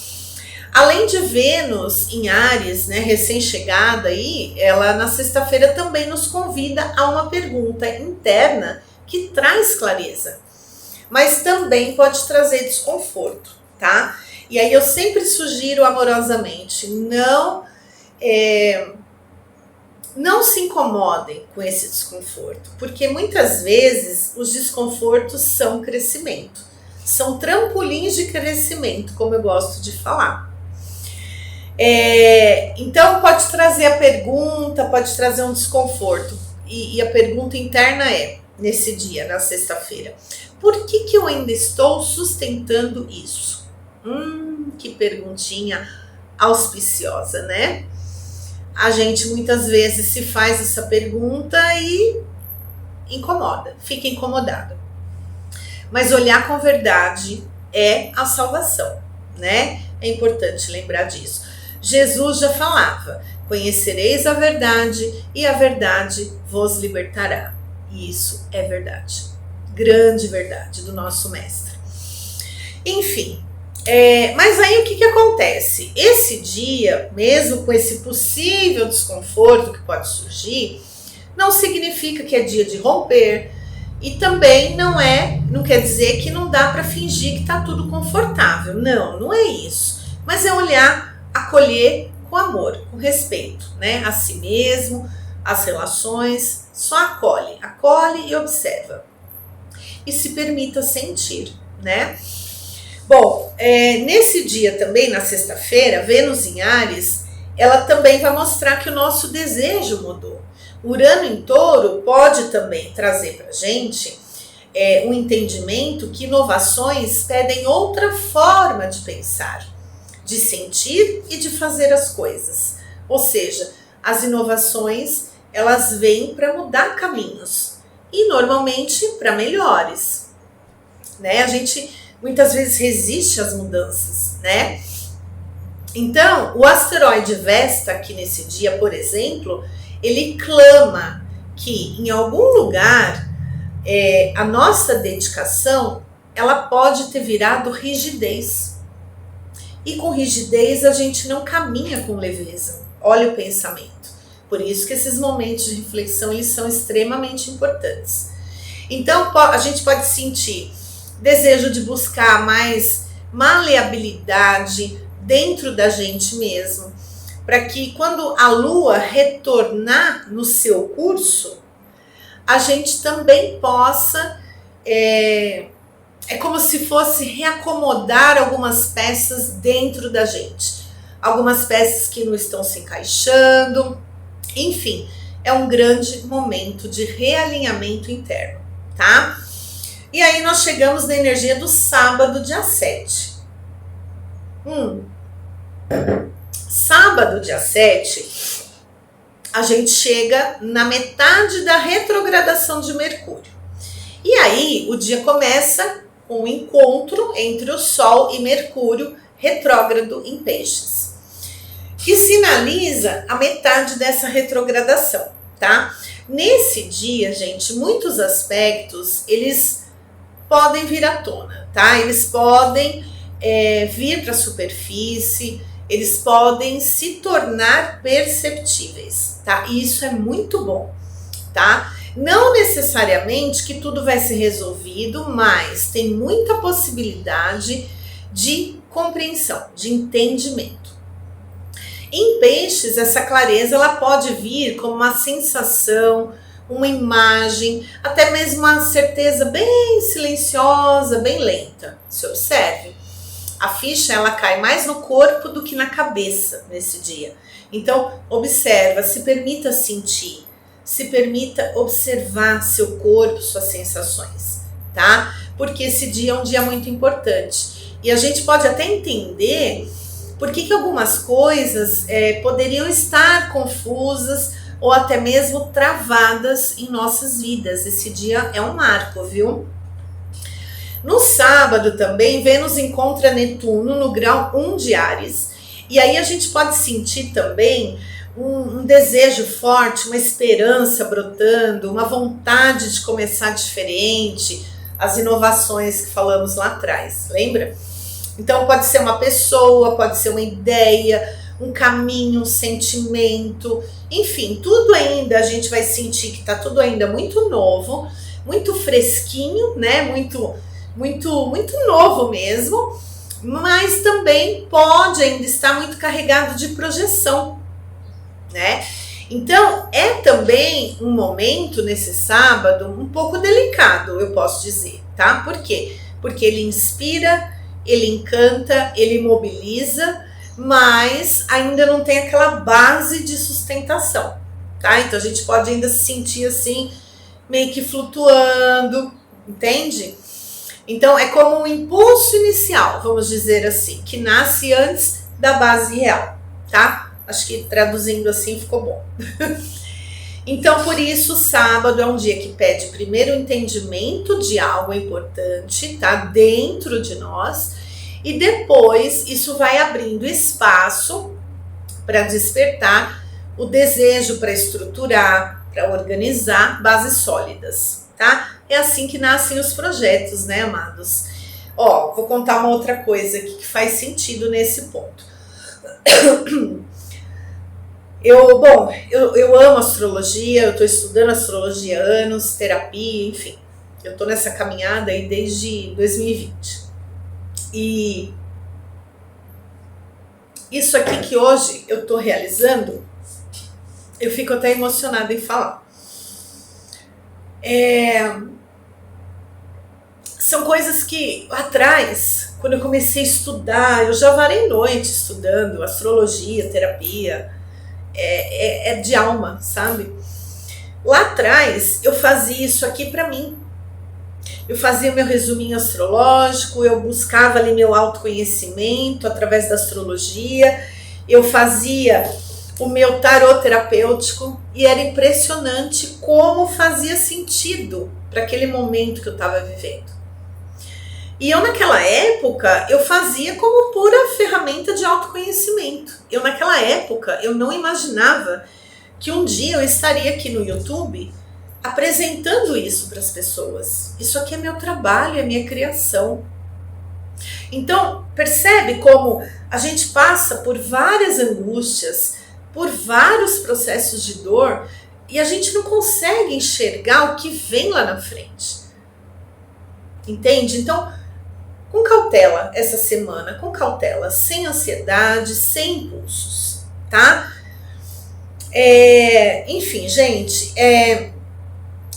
Além de Vênus em Áries, né, recém-chegada aí, ela na sexta-feira também nos convida a uma pergunta interna que traz clareza, mas também pode trazer desconforto, tá? E aí eu sempre sugiro amorosamente, não se incomodem com esse desconforto, porque muitas vezes os desconfortos são crescimento, são trampolins de crescimento, como eu gosto de falar. Então pode trazer a pergunta, pode trazer um desconforto, e a pergunta interna nesse dia, na sexta-feira, por que eu ainda estou sustentando isso? Que perguntinha auspiciosa, né? A gente muitas vezes se faz essa pergunta e incomoda, fica incomodado. Mas olhar com verdade é a salvação, né? É importante lembrar disso. Jesus já falava, conhecereis a verdade e a verdade vos libertará. E isso é verdade, grande verdade do nosso mestre. Enfim, mas aí o que acontece? Esse dia, mesmo com esse possível desconforto que pode surgir, não significa que é dia de romper, e também não quer dizer que não dá para fingir que está tudo confortável. Não é isso. Mas é olhar, acolher com amor, com respeito, né? A si mesmo, as relações, só acolhe e observa. E se permita sentir, né? Bom, nesse dia também, na sexta-feira, Vênus em Áries, ela também vai mostrar que o nosso desejo mudou. Urano em Touro pode também trazer para a gente um entendimento que inovações pedem outra forma de pensar, de sentir e de fazer as coisas. Ou seja, as inovações, elas vêm para mudar caminhos e normalmente para melhores, né? A gente muitas vezes resiste às mudanças, né? Então, o asteroide Vesta aqui nesse dia, por exemplo, ele clama que em algum lugar a nossa dedicação, ela pode ter virado rigidez. E com rigidez a gente não caminha com leveza. Olha o pensamento. Por isso que esses momentos de reflexão, eles são extremamente importantes. Então, a gente pode sentir desejo de buscar mais maleabilidade dentro da gente mesmo, para que quando a lua retornar no seu curso, a gente também possa, é como se fosse reacomodar algumas peças dentro da gente, algumas peças que não estão se encaixando, enfim, é um grande momento de realinhamento interno, tá? E aí nós chegamos na energia do sábado, dia 7. Sábado, dia 7, a gente chega na metade da retrogradação de Mercúrio. E aí o dia começa com um encontro entre o Sol e Mercúrio retrógrado em Peixes, que sinaliza a metade dessa retrogradação, tá? Nesse dia, gente, muitos aspectos, eles podem vir à tona, tá? Eles podem vir para a superfície, eles podem se tornar perceptíveis, tá? E isso é muito bom, tá? Não necessariamente que tudo vai ser resolvido, mas tem muita possibilidade de compreensão, de entendimento. Em Peixes, essa clareza ela pode vir como uma sensação, uma imagem, até mesmo uma certeza bem silenciosa, bem lenta. Se observe, a ficha ela cai mais no corpo do que na cabeça nesse dia. Então, observa, se permita sentir, se permita observar seu corpo, suas sensações, tá? Porque esse dia é um dia muito importante. E a gente pode até entender por que algumas coisas poderiam estar confusas ou até mesmo travadas em nossas vidas. Esse dia é um marco, viu? No sábado também, Vênus encontra Netuno no grau 1 de Áries. E aí a gente pode sentir também um desejo forte, uma esperança brotando, uma vontade de começar diferente, as inovações que falamos lá atrás, lembra? Então pode ser uma pessoa, pode ser uma ideia, um caminho, um sentimento, enfim, tudo ainda a gente vai sentir que tá tudo ainda muito novo, muito fresquinho, né? Muito novo mesmo, mas também pode ainda estar muito carregado de projeção, né? Então é também um momento nesse sábado um pouco delicado, eu posso dizer, tá? Por quê? Porque ele inspira, ele encanta, ele mobiliza, mas ainda não tem aquela base de sustentação, tá? Então a gente pode ainda se sentir assim, meio que flutuando, entende? Então é como um impulso inicial, vamos dizer assim, que nasce antes da base real, tá? Acho que traduzindo assim ficou bom. Então por isso sábado é um dia que pede primeiro o entendimento de algo importante, tá? Dentro de nós, e depois isso vai abrindo espaço para despertar o desejo para estruturar, para organizar bases sólidas, tá? É assim que nascem os projetos, né, amados? Ó, vou contar uma outra coisa aqui que faz sentido nesse ponto. Eu amo astrologia, eu estou estudando astrologia há anos, terapia, enfim. Eu estou nessa caminhada aí desde 2020. E isso aqui que hoje eu estou realizando, eu fico até emocionada em falar. São coisas que lá atrás, quando eu comecei a estudar, eu já varei noite estudando astrologia, terapia, é de alma, sabe? Lá atrás eu fazia isso aqui para mim. Eu fazia o meu resuminho astrológico, eu buscava ali meu autoconhecimento através da astrologia, eu fazia o meu tarô terapêutico e era impressionante como fazia sentido para aquele momento que eu estava vivendo. E eu naquela época, eu fazia como pura ferramenta de autoconhecimento. Eu naquela época, eu não imaginava que um dia eu estaria aqui no YouTube apresentando isso para as pessoas. Isso aqui é meu trabalho, é minha criação. Então, percebe como a gente passa por várias angústias, por vários processos de dor e a gente não consegue enxergar o que vem lá na frente. Entende? Então, com cautela essa semana, com cautela, sem ansiedade, sem impulsos, tá? Enfim, gente,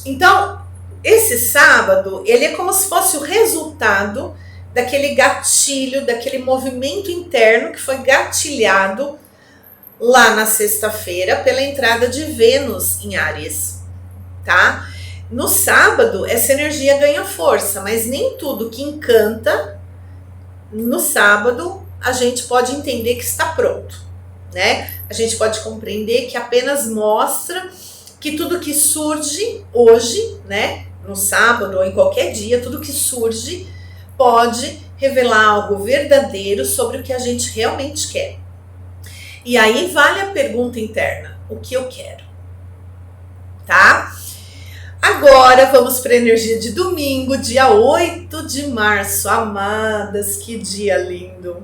então, esse sábado, ele é como se fosse o resultado daquele gatilho, daquele movimento interno que foi gatilhado lá na sexta-feira pela entrada de Vênus em Áries, tá? No sábado, essa energia ganha força, mas nem tudo que encanta no sábado a gente pode entender que está pronto, né? A gente pode compreender que apenas mostra que tudo que surge hoje, né, no sábado ou em qualquer dia, tudo que surge pode revelar algo verdadeiro sobre o que a gente realmente quer. E aí vale a pergunta interna: o que eu quero? Tá? Agora vamos para a energia de domingo, dia 8 de março. Amadas, que dia lindo!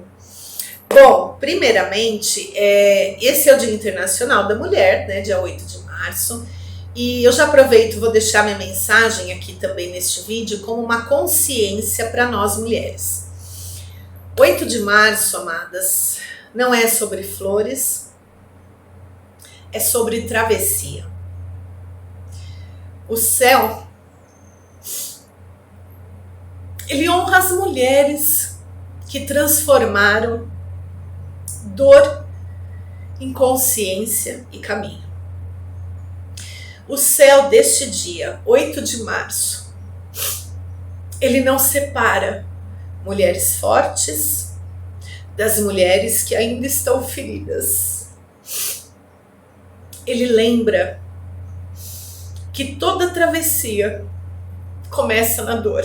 Bom, primeiramente, esse é o Dia Internacional da Mulher, né, dia 8 de março. E eu já aproveito, vou deixar minha mensagem aqui também neste vídeo como uma consciência para nós mulheres. 8 de março, amadas, não é sobre flores, é sobre travessia. O céu, ele honra as mulheres que transformaram dor em consciência e caminho. O céu deste dia, 8 de março, ele não separa mulheres fortes das mulheres que ainda estão feridas. Ele lembra que toda travessia começa na dor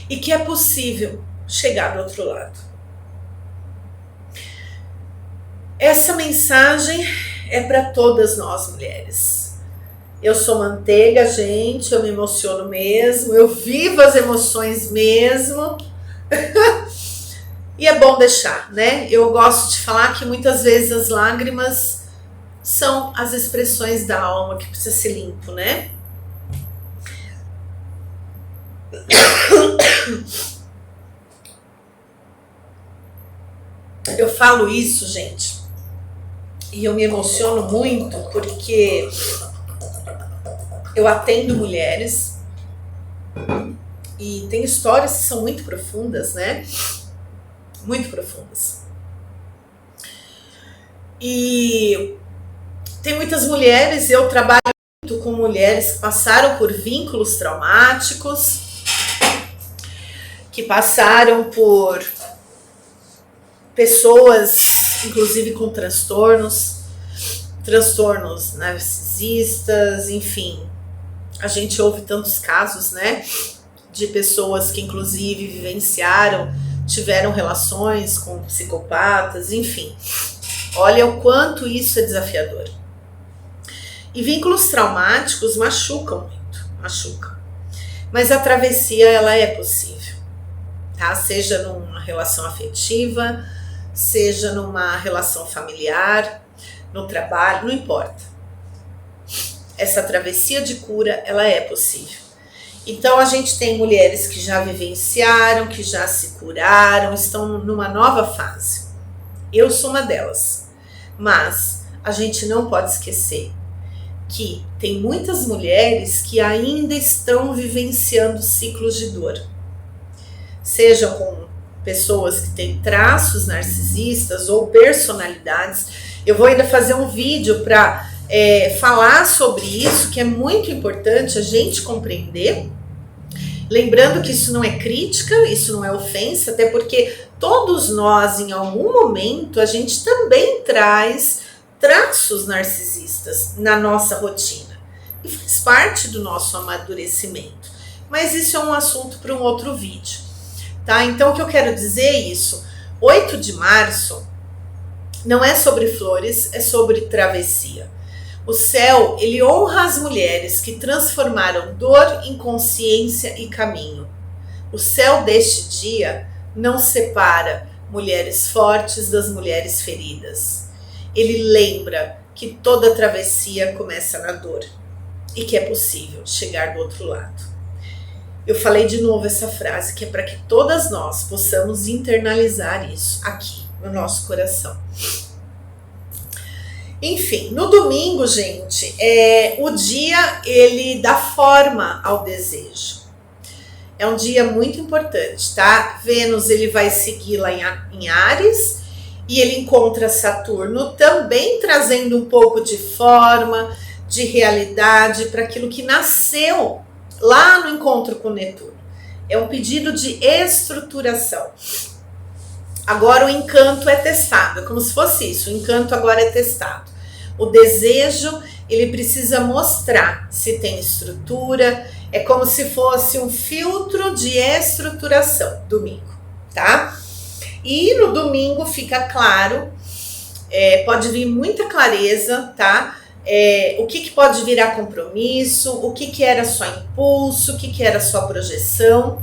e que é possível chegar do outro lado. Essa mensagem é para todas nós mulheres. Eu sou manteiga, gente, eu me emociono mesmo, eu vivo as emoções mesmo. E é bom deixar, né? Eu gosto de falar que muitas vezes as lágrimas são as expressões da alma que precisa ser limpo, né? Eu falo isso, gente, e eu me emociono muito porque eu atendo mulheres e tem histórias que são muito profundas, né? Muito profundas. E tem muitas mulheres, eu trabalho muito com mulheres que passaram por vínculos traumáticos, que passaram por pessoas, inclusive com transtornos narcisistas, enfim. A gente ouve tantos casos, né, de pessoas que inclusive tiveram relações com psicopatas, enfim. Olha o quanto isso é desafiador. E vínculos traumáticos machucam muito, machucam. Mas a travessia, ela é possível, tá? Seja numa relação afetiva, seja numa relação familiar, no trabalho, não importa. Essa travessia de cura, ela é possível. Então a gente tem mulheres que já vivenciaram, que já se curaram, estão numa nova fase. Eu sou uma delas. Mas a gente não pode esquecer que tem muitas mulheres que ainda estão vivenciando ciclos de dor. Seja com pessoas que têm traços narcisistas ou personalidades. Eu vou ainda fazer um vídeo para falar sobre isso, que é muito importante a gente compreender. Lembrando que isso não é crítica, isso não é ofensa, até porque todos nós, em algum momento, a gente também traz traços narcisistas na nossa rotina. E faz parte do nosso amadurecimento. Mas isso é um assunto para um outro vídeo. Tá? Então, o que eu quero dizer é isso. 8 de março não é sobre flores, é sobre travessia. O céu, ele honra as mulheres que transformaram dor em consciência e caminho. O céu deste dia não separa mulheres fortes das mulheres feridas. Ele lembra que toda travessia começa na dor e que é possível chegar do outro lado. Eu falei de novo essa frase, que é para que todas nós possamos internalizar isso aqui no nosso coração. Enfim, no domingo, gente, o dia ele dá forma ao desejo. É um dia muito importante, tá? Vênus ele vai seguir lá em Áries e ele encontra Saturno também trazendo um pouco de forma, de realidade para aquilo que nasceu lá no encontro com Netuno. É um pedido de estruturação. Agora o encanto é testado, é como se fosse isso, o encanto agora é testado. O desejo, ele precisa mostrar se tem estrutura, é como se fosse um filtro de estruturação, domingo, tá? E no domingo fica claro, pode vir muita clareza, tá? O que pode virar compromisso, o que era só impulso, o que era só projeção.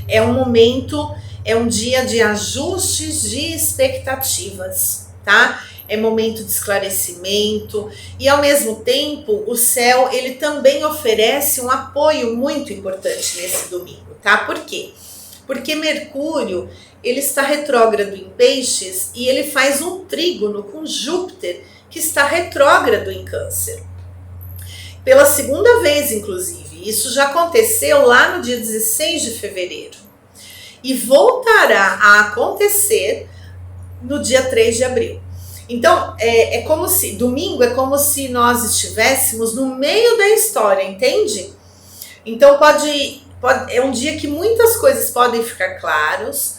É um momento, é um dia de ajustes de expectativas, tá? É momento de esclarecimento e ao mesmo tempo o céu ele também oferece um apoio muito importante nesse domingo, tá? Por quê? Porque Mercúrio ele está retrógrado em Peixes e ele faz um trígono com Júpiter que está retrógrado em Câncer. Pela segunda vez, inclusive. Isso já aconteceu lá no dia 16 de fevereiro. E voltará a acontecer no dia 3 de abril. Então, é como se, domingo é como se nós estivéssemos no meio da história, entende? Então, é um dia que muitas coisas podem ficar claras,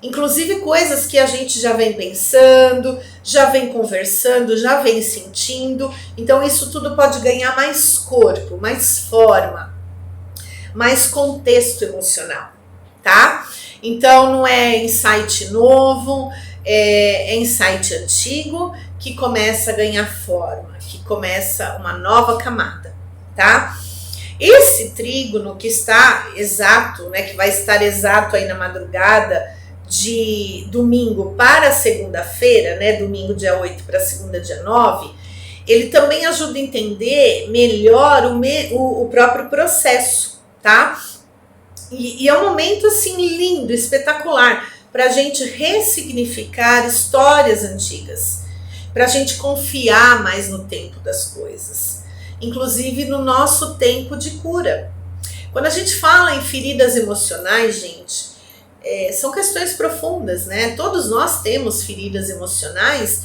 inclusive coisas que a gente já vem pensando, já vem conversando, já vem sentindo. Então isso tudo pode ganhar mais corpo, mais forma, mais contexto emocional, tá? Então não é insight novo, é insight antigo que começa a ganhar forma, que começa uma nova camada, tá? Esse trígono que está exato, né, que vai estar exato aí na madrugada de domingo para segunda-feira, né, domingo dia 8 para segunda dia 9, ele também ajuda a entender melhor o próprio processo, tá? E é um momento assim lindo, espetacular, para a gente ressignificar histórias antigas, para a gente confiar mais no tempo das coisas. Inclusive no nosso tempo de cura. Quando a gente fala em feridas emocionais, gente, são questões profundas, né? Todos nós temos feridas emocionais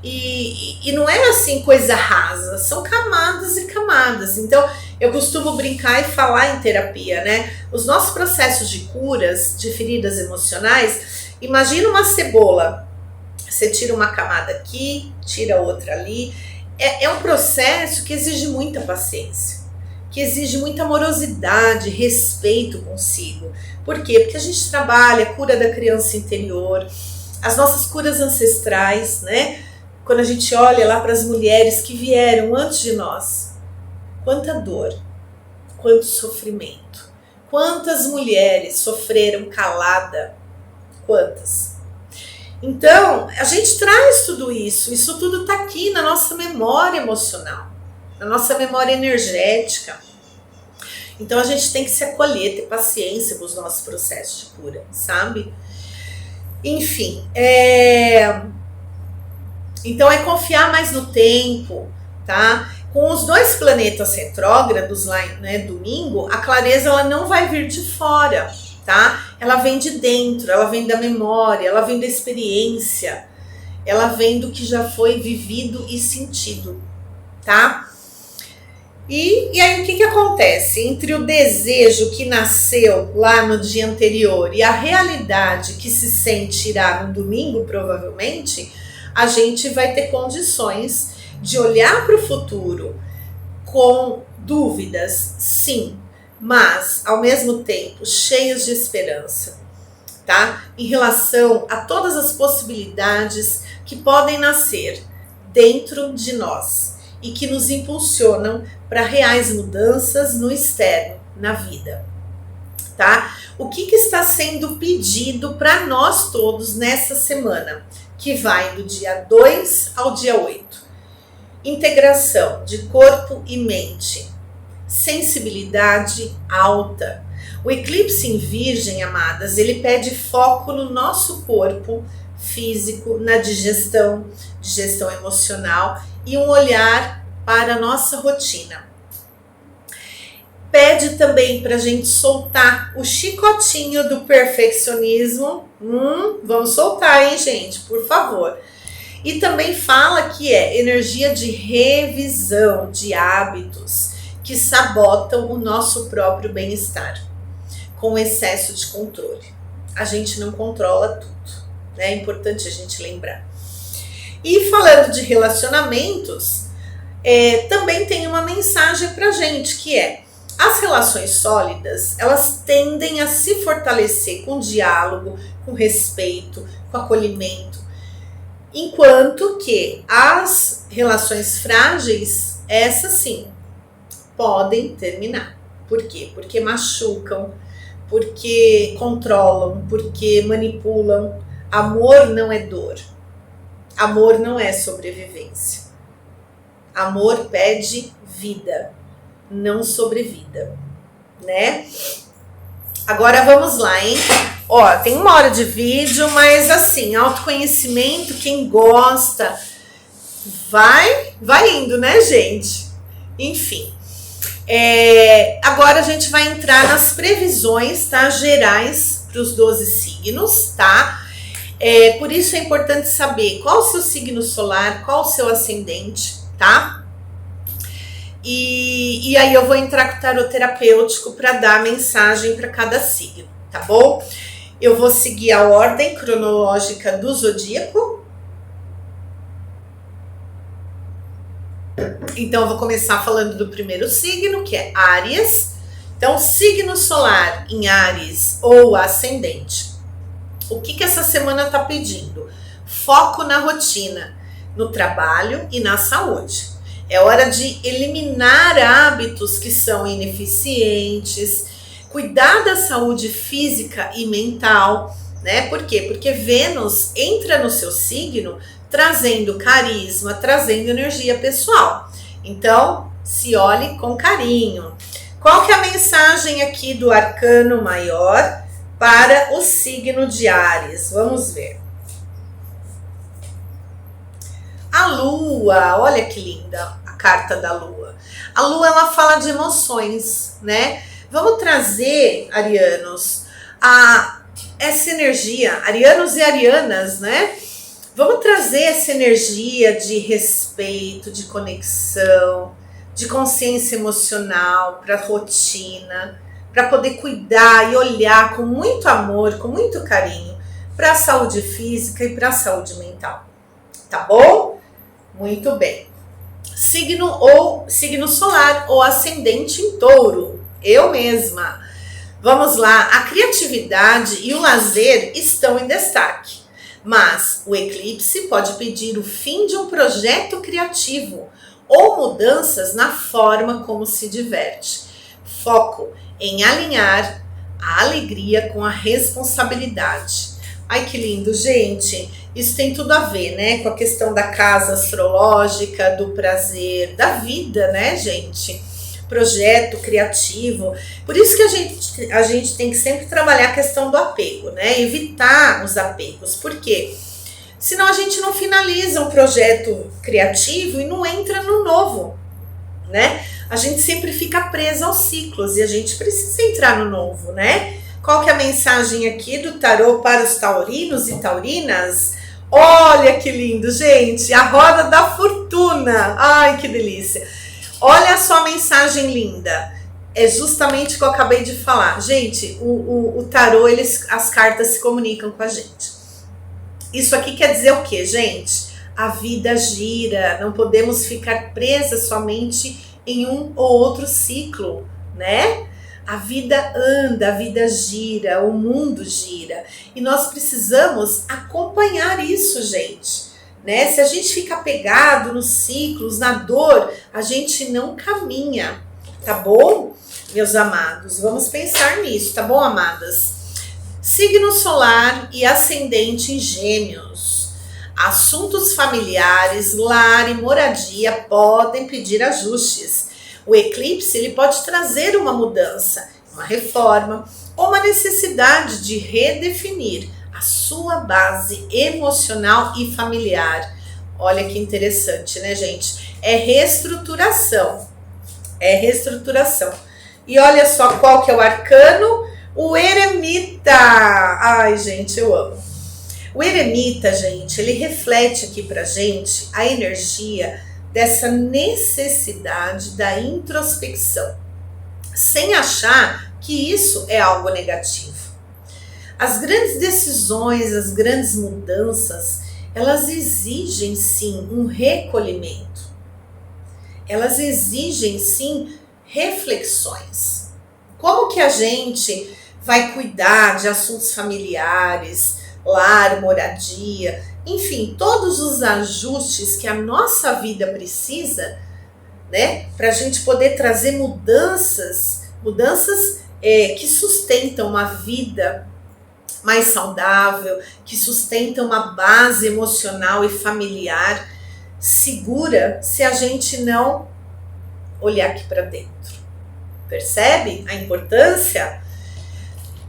e não é assim coisa rasa, são camadas e camadas. Então, eu costumo brincar e falar em terapia, né? Os nossos processos de curas de feridas emocionais, imagina uma cebola. Você tira uma camada aqui, tira outra ali. É um processo que exige muita paciência, que exige muita amorosidade, respeito consigo. Por quê? Porque a gente trabalha a cura da criança interior, as nossas curas ancestrais, né? Quando a gente olha lá para as mulheres que vieram antes de nós, quanta dor, quanto sofrimento, quantas mulheres sofreram calada, quantas? Então, a gente traz tudo isso tudo está aqui na nossa memória emocional, na nossa memória energética. Então, a gente tem que se acolher, ter paciência com os nossos processos de cura, sabe? Enfim, então é confiar mais no tempo, tá? Com os dois planetas retrógrados lá, né, domingo, a clareza ela não vai vir de fora, tá? Ela vem de dentro, ela vem da memória, ela vem da experiência, ela vem do que já foi vivido e sentido, tá? E aí o que acontece? Entre o desejo que nasceu lá no dia anterior e a realidade que se sentirá no domingo, provavelmente, a gente vai ter condições de olhar para o futuro com dúvidas, sim, mas ao mesmo tempo cheios de esperança, tá? Em relação a todas as possibilidades que podem nascer dentro de nós e que nos impulsionam para reais mudanças no externo, na vida, tá? O que está sendo pedido para nós todos nessa semana, que vai do dia 2 ao dia 8? Integração de corpo e mente, sensibilidade alta. O eclipse em Virgem, amadas, ele pede foco no nosso corpo físico, na digestão emocional e um olhar para a nossa rotina. Pede também para a gente soltar o chicotinho do perfeccionismo. Vamos soltar, hein, gente? Por favor. E também fala que é energia de revisão de hábitos que sabotam o nosso próprio bem-estar, com excesso de controle. A gente não controla tudo, né? É importante a gente lembrar. E falando de relacionamentos, também tem uma mensagem pra gente, que é: as relações sólidas, elas tendem a se fortalecer com diálogo, com respeito, com acolhimento, enquanto que as relações frágeis, essas sim, podem terminar. Por quê? Porque machucam, porque controlam, porque manipulam. Amor não é dor. Amor não é sobrevivência. Amor pede vida, não sobrevida, né? Agora vamos lá, hein? Ó, tem 1 hora de vídeo, mas assim, autoconhecimento, quem gosta, vai indo, né, gente? Enfim. Agora a gente vai entrar nas previsões, tá? Gerais para os 12 signos, tá? Por isso é importante saber qual o seu signo solar, qual o seu ascendente, tá? E aí eu vou entrar com o tarô terapêutico para dar a mensagem para cada signo, tá bom? Eu vou seguir a ordem cronológica do zodíaco. Então eu vou começar falando do primeiro signo, que é Áries. Então, signo solar em Áries ou ascendente. O que essa semana está pedindo? Foco na rotina, no trabalho e na saúde. É hora de eliminar hábitos que são ineficientes, cuidar da saúde física e mental, né? Por quê? Porque Vênus entra no seu signo trazendo carisma, trazendo energia pessoal. Então, se olhe com carinho. Qual que é a mensagem aqui do arcano maior para o signo de Áries? Vamos ver. A Lua, olha que linda a carta da Lua. A Lua, ela fala de emoções, né? Vamos trazer, arianos, essa energia, arianos e arianas, né? Vamos trazer essa energia de respeito, de conexão, de consciência emocional para a rotina, para poder cuidar e olhar com muito amor, com muito carinho para a saúde física e para a saúde mental. Tá bom? Muito bem. Signo solar ou ascendente em Touro. Eu mesma. Vamos lá. A criatividade e o lazer estão em destaque. Mas o eclipse pode pedir o fim de um projeto criativo ou mudanças na forma como se diverte. Foco em alinhar a alegria com a responsabilidade. Ai, que lindo, gente. Isso tem tudo a ver, né? Com a questão da casa astrológica, do prazer, da vida, né, gente? Projeto criativo. Por isso que a gente tem que sempre trabalhar a questão do apego, né? Evitar os apegos. Por quê? Senão a gente não finaliza um projeto criativo e não entra no novo, né? A gente sempre fica presa aos ciclos e a gente precisa entrar no novo, né? Qual que é a mensagem aqui do tarô para os taurinos e taurinas? Olha que lindo, gente! A roda da fortuna! Ai, que delícia! Olha só a mensagem linda. É justamente o que eu acabei de falar. Gente, o tarô, as cartas se comunicam com a gente. Isso aqui quer dizer o quê, gente? A vida gira, não podemos ficar presas somente em um ou outro ciclo, né? A vida anda, a vida gira, o mundo gira. E nós precisamos acompanhar isso, gente. Né? Se a gente fica apegado nos ciclos, na dor, a gente não caminha, tá bom? meus amados? Vamos pensar nisso, tá bom, amadas? Signo solar e ascendente em Gêmeos. Assuntos familiares, lar e moradia podem pedir ajustes. O eclipse ele pode trazer uma mudança, uma reforma ou uma necessidade de redefinir a sua base emocional e familiar. Olha que interessante, né, gente? É reestruturação. É reestruturação. E olha só qual que é o arcano. O eremita. Ai, gente, eu amo. O eremita, gente, ele reflete aqui pra gente a energia dessa necessidade da introspecção, sem achar que isso é algo negativo. As grandes decisões, as grandes mudanças, elas exigem sim um recolhimento. Elas exigem sim reflexões. Como que a gente vai cuidar de assuntos familiares, lar, moradia, enfim, todos os ajustes que a nossa vida precisa, né, para a gente poder trazer mudanças que sustentam uma vida mais saudável, que sustentam uma base emocional e familiar segura, se a gente não olhar aqui para dentro. Percebe a importância?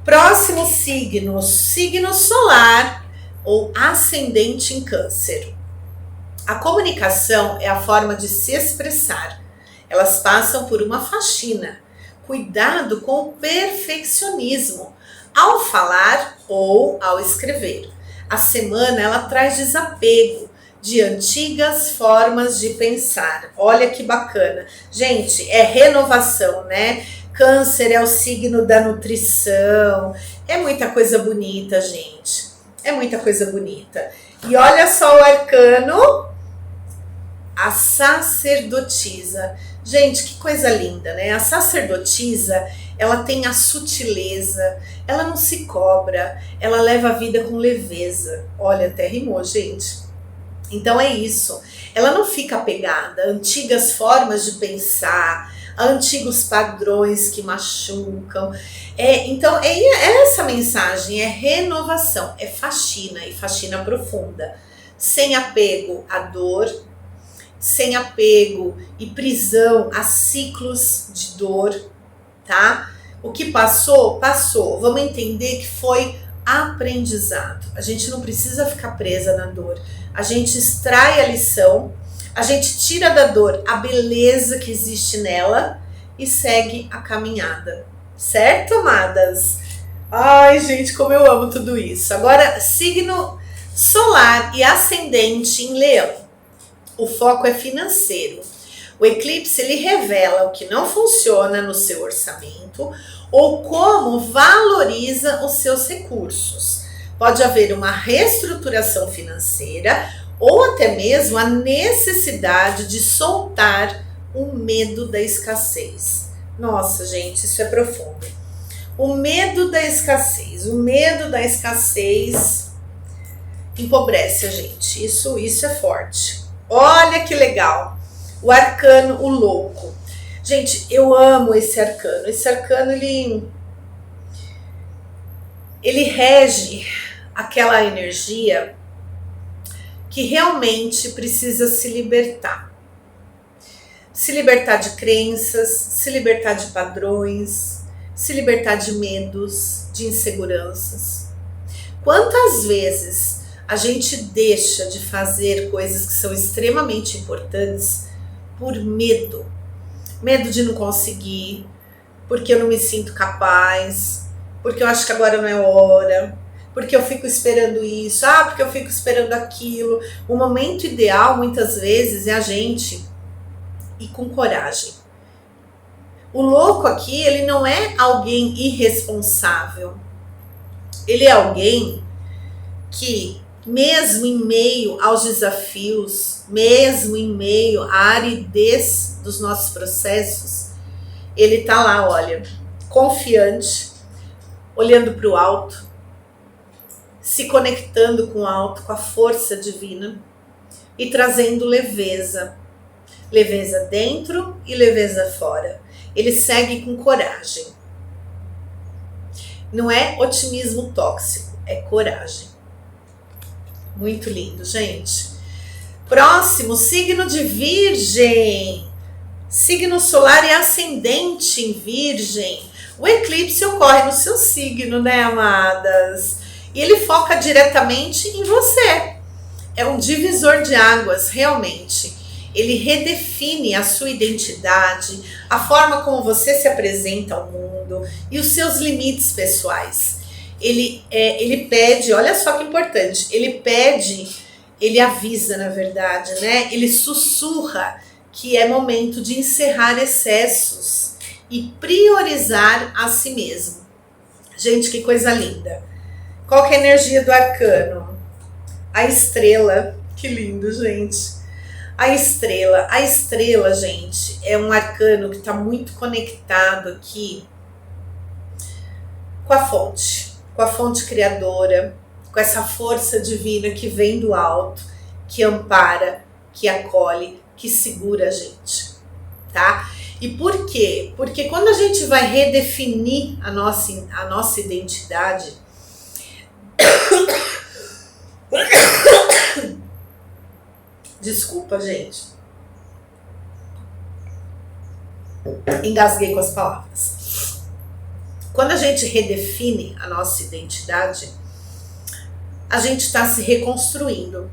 Próximo signo, signo solar ou ascendente em Câncer. A comunicação é a forma de se expressar. Elas passam por uma faxina. Cuidado com o perfeccionismo ao falar ou ao escrever. A semana ela traz desapego de antigas formas de pensar. Olha que bacana. Gente, é renovação, né? Câncer é o signo da nutrição. É muita coisa bonita, gente. É muita coisa bonita. E olha só o arcano, a sacerdotisa. Gente, que coisa linda, né? A sacerdotisa, ela tem a sutileza, ela não se cobra, ela leva a vida com leveza. Olha, até rimou, gente. Então é isso. Ela não fica apegada a antigas formas de pensar, a antigos padrões que machucam. Então é essa mensagem, é renovação, é faxina e faxina profunda. Sem apego à dor, sem apego e prisão a ciclos de dor, tá? O que passou, passou. Vamos entender que foi aprendizado. A gente não precisa ficar presa na dor. A gente extrai a lição, a gente tira da dor a beleza que existe nela e segue a caminhada. Certo, amadas? Ai, gente, como eu amo tudo isso. Agora, signo solar e ascendente em Leão. O foco é financeiro. O eclipse, ele revela o que não funciona no seu orçamento ou como valoriza os seus recursos. Pode haver uma reestruturação financeira ou até mesmo a necessidade de soltar o medo da escassez. Nossa, gente, isso é profundo. O medo da escassez. O medo da escassez empobrece a gente. Isso é forte. Olha que legal. O arcano, o louco. Gente, eu amo esse arcano. Esse arcano, ele rege aquela energia que realmente precisa se libertar. Se libertar de crenças, se libertar de padrões, se libertar de medos, de inseguranças. Quantas vezes a gente deixa de fazer coisas que são extremamente importantes por medo? Medo de não conseguir, porque eu não me sinto capaz, porque eu acho que agora não é hora, porque eu fico esperando isso, porque eu fico esperando aquilo. O momento ideal, muitas vezes, é a gente ir com coragem. O louco aqui, ele não é alguém irresponsável. Ele é alguém que, mesmo em meio aos desafios, mesmo em meio à aridez dos nossos processos, ele tá lá, olha, confiante, olhando para o alto, se conectando com o alto, com a força divina e trazendo leveza. Leveza dentro e leveza fora. ele segue com coragem. Não é otimismo tóxico, é coragem. Muito lindo, gente. Próximo, signo de Virgem. Signo solar e ascendente em Virgem. O eclipse ocorre no seu signo, né, amadas? E ele foca diretamente em você. É um divisor de águas, realmente. Ele redefine a sua identidade, a forma como você se apresenta ao mundo e os seus limites pessoais. Ele pede, olha só que importante, ele avisa, na verdade, né? Ele sussurra que é momento de encerrar excessos e priorizar a si mesmo. Gente, que coisa linda. Qual que é a energia do arcano? A estrela. Que lindo, gente. A estrela, gente, é um arcano que está muito conectado aqui com a fonte criadora, com essa força divina que vem do alto, que ampara, que acolhe, que segura a gente, tá? E por quê? Porque quando a gente vai redefinir a nossa identidade, desculpa, gente, engasguei com as palavras. Quando a gente redefine a nossa identidade, a gente está se reconstruindo.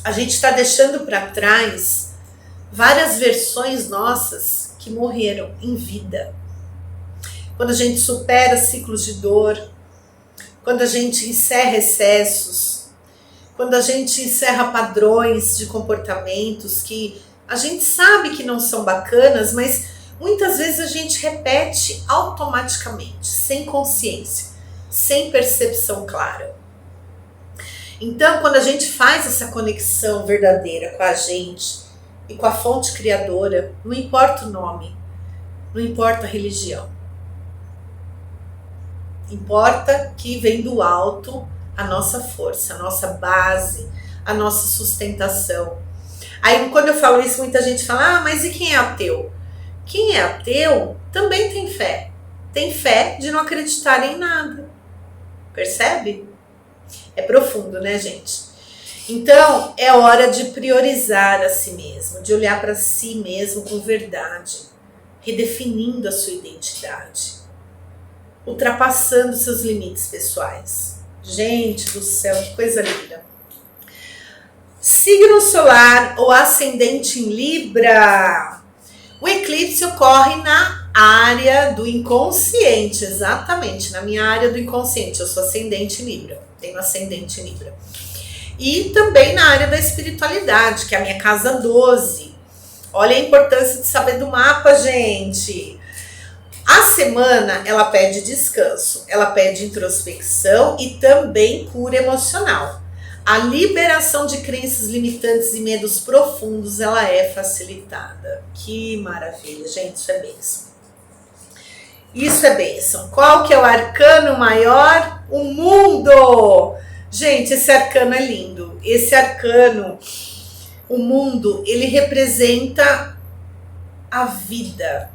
A gente está deixando para trás várias versões nossas que morreram em vida. Quando a gente supera ciclos de dor, quando a gente encerra excessos, quando a gente encerra padrões de comportamentos que a gente sabe que não são bacanas, mas muitas vezes a gente repete automaticamente, sem consciência, sem percepção clara. Então, quando a gente faz essa conexão verdadeira com a gente e com a fonte criadora, não importa o nome, não importa a religião. Importa que vem do alto a nossa força, a nossa base, a nossa sustentação. Aí, quando eu falo isso, muita gente fala, mas e quem é ateu? Quem é ateu também tem fé. Tem fé de não acreditar em nada. Percebe? É profundo, né, gente? Então, é hora de priorizar a si mesmo, de olhar para si mesmo com verdade, redefinindo a sua identidade, ultrapassando seus limites pessoais. Gente do céu, que coisa linda. Signo solar ou ascendente em Libra. O eclipse ocorre na área do inconsciente, exatamente, na minha área do inconsciente. Eu sou ascendente em Libra, tenho ascendente em Libra. E também na área da espiritualidade, que é a minha casa 12. Olha a importância de saber do mapa, gente. A semana, ela pede descanso, ela pede introspecção e também cura emocional. A liberação de crenças limitantes e medos profundos, ela é facilitada. Que maravilha, gente, isso é bênção. Isso é bênção. Qual que é o arcano maior? O mundo! Gente, esse arcano é lindo. Esse arcano, o mundo, ele representa a vida.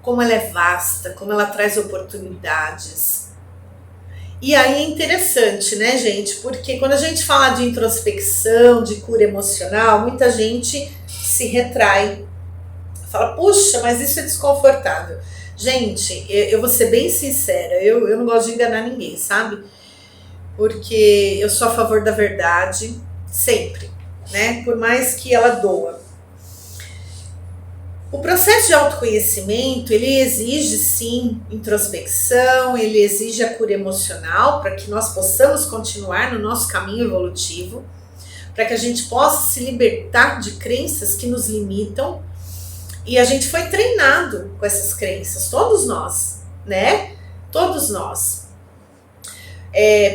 Como ela é vasta, como ela traz oportunidades. E aí é interessante, né, gente? Porque quando a gente fala de introspecção, de cura emocional, muita gente se retrai. Fala, puxa, mas isso é desconfortável. Gente, eu vou ser bem sincera, eu não gosto de enganar ninguém, sabe? Porque eu sou a favor da verdade, sempre, né? Por mais que ela doa. O processo de autoconhecimento, ele exige sim introspecção, ele exige a cura emocional para que nós possamos continuar no nosso caminho evolutivo, para que a gente possa se libertar de crenças que nos limitam. E a gente foi treinado com essas crenças, todos nós, né? Todos nós.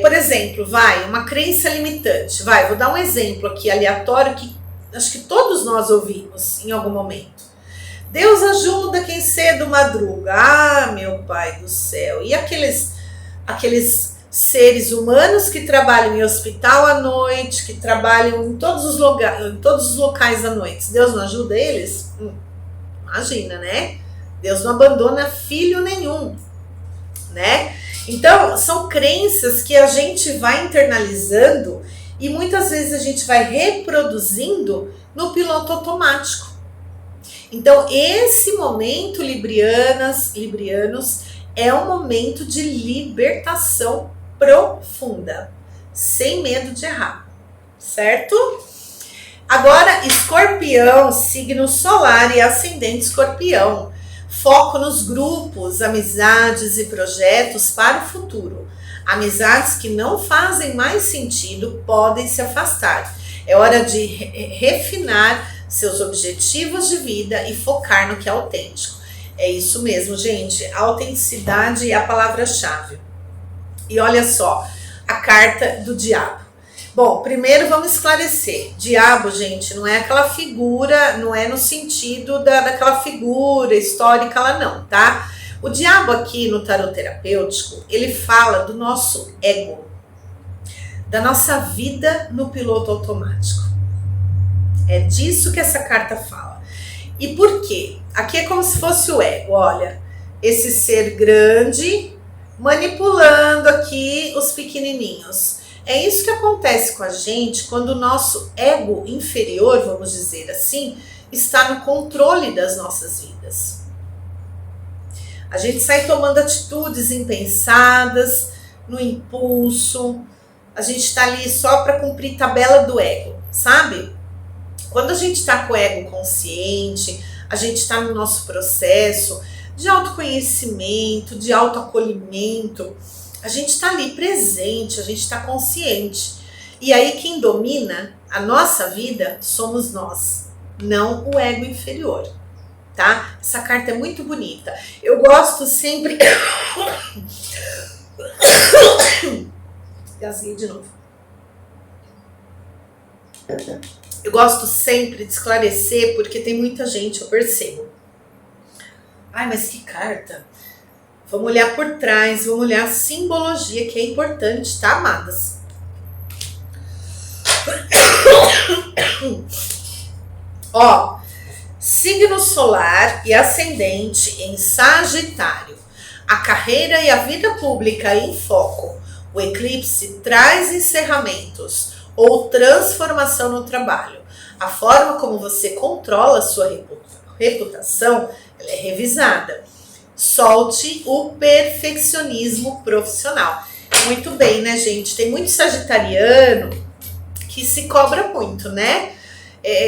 Por exemplo, uma crença limitante. Vou dar um exemplo aqui aleatório que acho que todos nós ouvimos em algum momento. Deus ajuda quem cedo madruga. Ah, meu pai do céu. E aqueles seres humanos que trabalham em hospital à noite, que trabalham em todos os locais à noite. Deus não ajuda eles? Imagina, né? Deus não abandona filho nenhum, né? Então, são crenças que a gente vai internalizando e muitas vezes a gente vai reproduzindo no piloto automático. Então, esse momento, librianos, é um momento de libertação profunda, sem medo de errar, certo? Agora, Escorpião, signo solar e ascendente Escorpião. Foco nos grupos, amizades e projetos para o futuro. Amizades que não fazem mais sentido podem se afastar. É hora de refinar seus objetivos de vida e focar no que é autêntico. É isso mesmo, gente. Autenticidade é a palavra-chave. E olha só, a carta do diabo. Bom, primeiro vamos esclarecer. Diabo, gente, não é aquela figura, não é no sentido daquela figura histórica lá não, tá? O diabo aqui no tarot terapêutico, ele fala do nosso ego, da nossa vida no piloto automático. É disso que essa carta fala. E por quê? Aqui é como se fosse o ego, olha, esse ser grande manipulando aqui os pequenininhos. É isso que acontece com a gente quando o nosso ego inferior, vamos dizer assim, está no controle das nossas vidas. A gente sai tomando atitudes impensadas, no impulso, a gente está ali só para cumprir tabela do ego, sabe? Quando a gente está com o ego consciente, a gente está no nosso processo de autoconhecimento, de autoacolhimento, a gente está ali presente, a gente está consciente. E aí quem domina a nossa vida somos nós, não o ego inferior, tá? Essa carta é muito bonita. Eu gosto sempre... Gasguei de novo. Eu gosto sempre de esclarecer, porque tem muita gente, eu percebo. Ai, mas que carta! Vamos olhar por trás, vamos olhar a simbologia, que é importante, tá, amadas? Ó, signo solar e ascendente em Sagitário. A carreira e a vida pública em foco. O eclipse traz encerramentos ou transformação no trabalho. A forma como você controla a sua reputação, ela é revisada. Solte o perfeccionismo profissional. Muito bem, né, gente? Tem muito sagitariano que se cobra muito, né?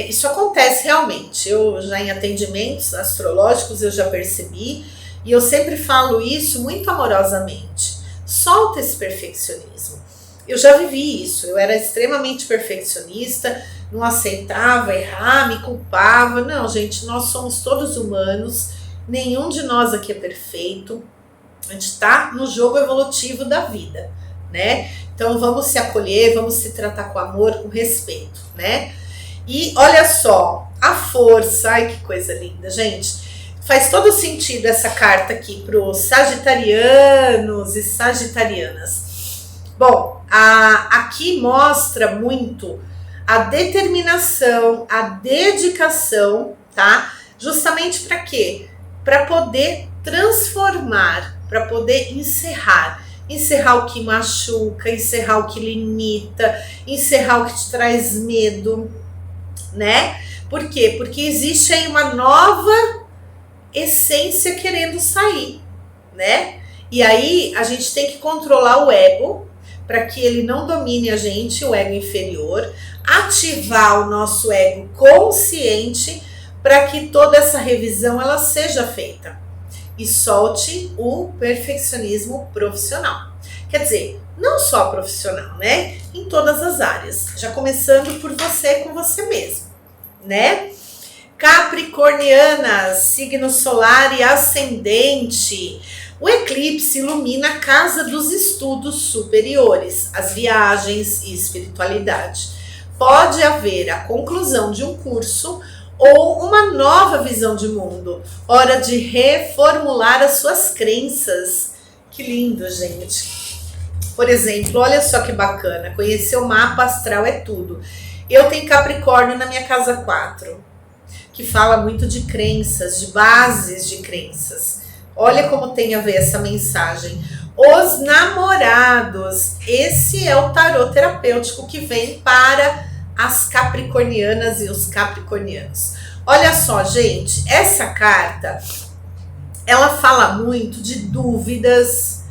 Isso acontece realmente. Eu já em atendimentos astrológicos eu já percebi e eu sempre falo isso muito amorosamente. Solta esse perfeccionismo. Eu já vivi isso. Eu era extremamente perfeccionista, não aceitava errar, me culpava. Não, gente, nós somos todos humanos. Nenhum de nós aqui é perfeito. A gente está no jogo evolutivo da vida, né? Então vamos se acolher, vamos se tratar com amor, com respeito, né? E olha só, a força, ai que coisa linda, gente. Faz todo sentido essa carta aqui para os sagitarianos e sagitarianas. Bom, aqui mostra muito a determinação, a dedicação, tá? Justamente para quê? Para poder transformar, para poder encerrar o que machuca, encerrar o que limita, encerrar o que te traz medo, né? Por quê? Porque existe aí uma nova essência querendo sair, né? E aí a gente tem que controlar o ego para que ele não domine a gente, o ego inferior, ativar o nosso ego consciente para que toda essa revisão ela seja feita. E solte o perfeccionismo profissional. Quer dizer, não só profissional, né? Em todas as áreas. Já começando por você, com você mesmo, né? Capricornianas, signo solar e ascendente. O eclipse ilumina a casa dos estudos superiores, as viagens e espiritualidade. Pode haver a conclusão de um curso ou uma nova visão de mundo. Hora de reformular as suas crenças. Que lindo, gente. Por exemplo, olha só que bacana. Conhecer o mapa astral é tudo. Eu tenho Capricórnio na minha casa 4. O que fala muito de crenças, de bases de crenças. Olha como tem a ver essa mensagem. Os namorados. Esse é o tarô terapêutico que vem para as capricornianas e os capricornianos. Olha só, gente, essa carta, ela fala muito de dúvidas,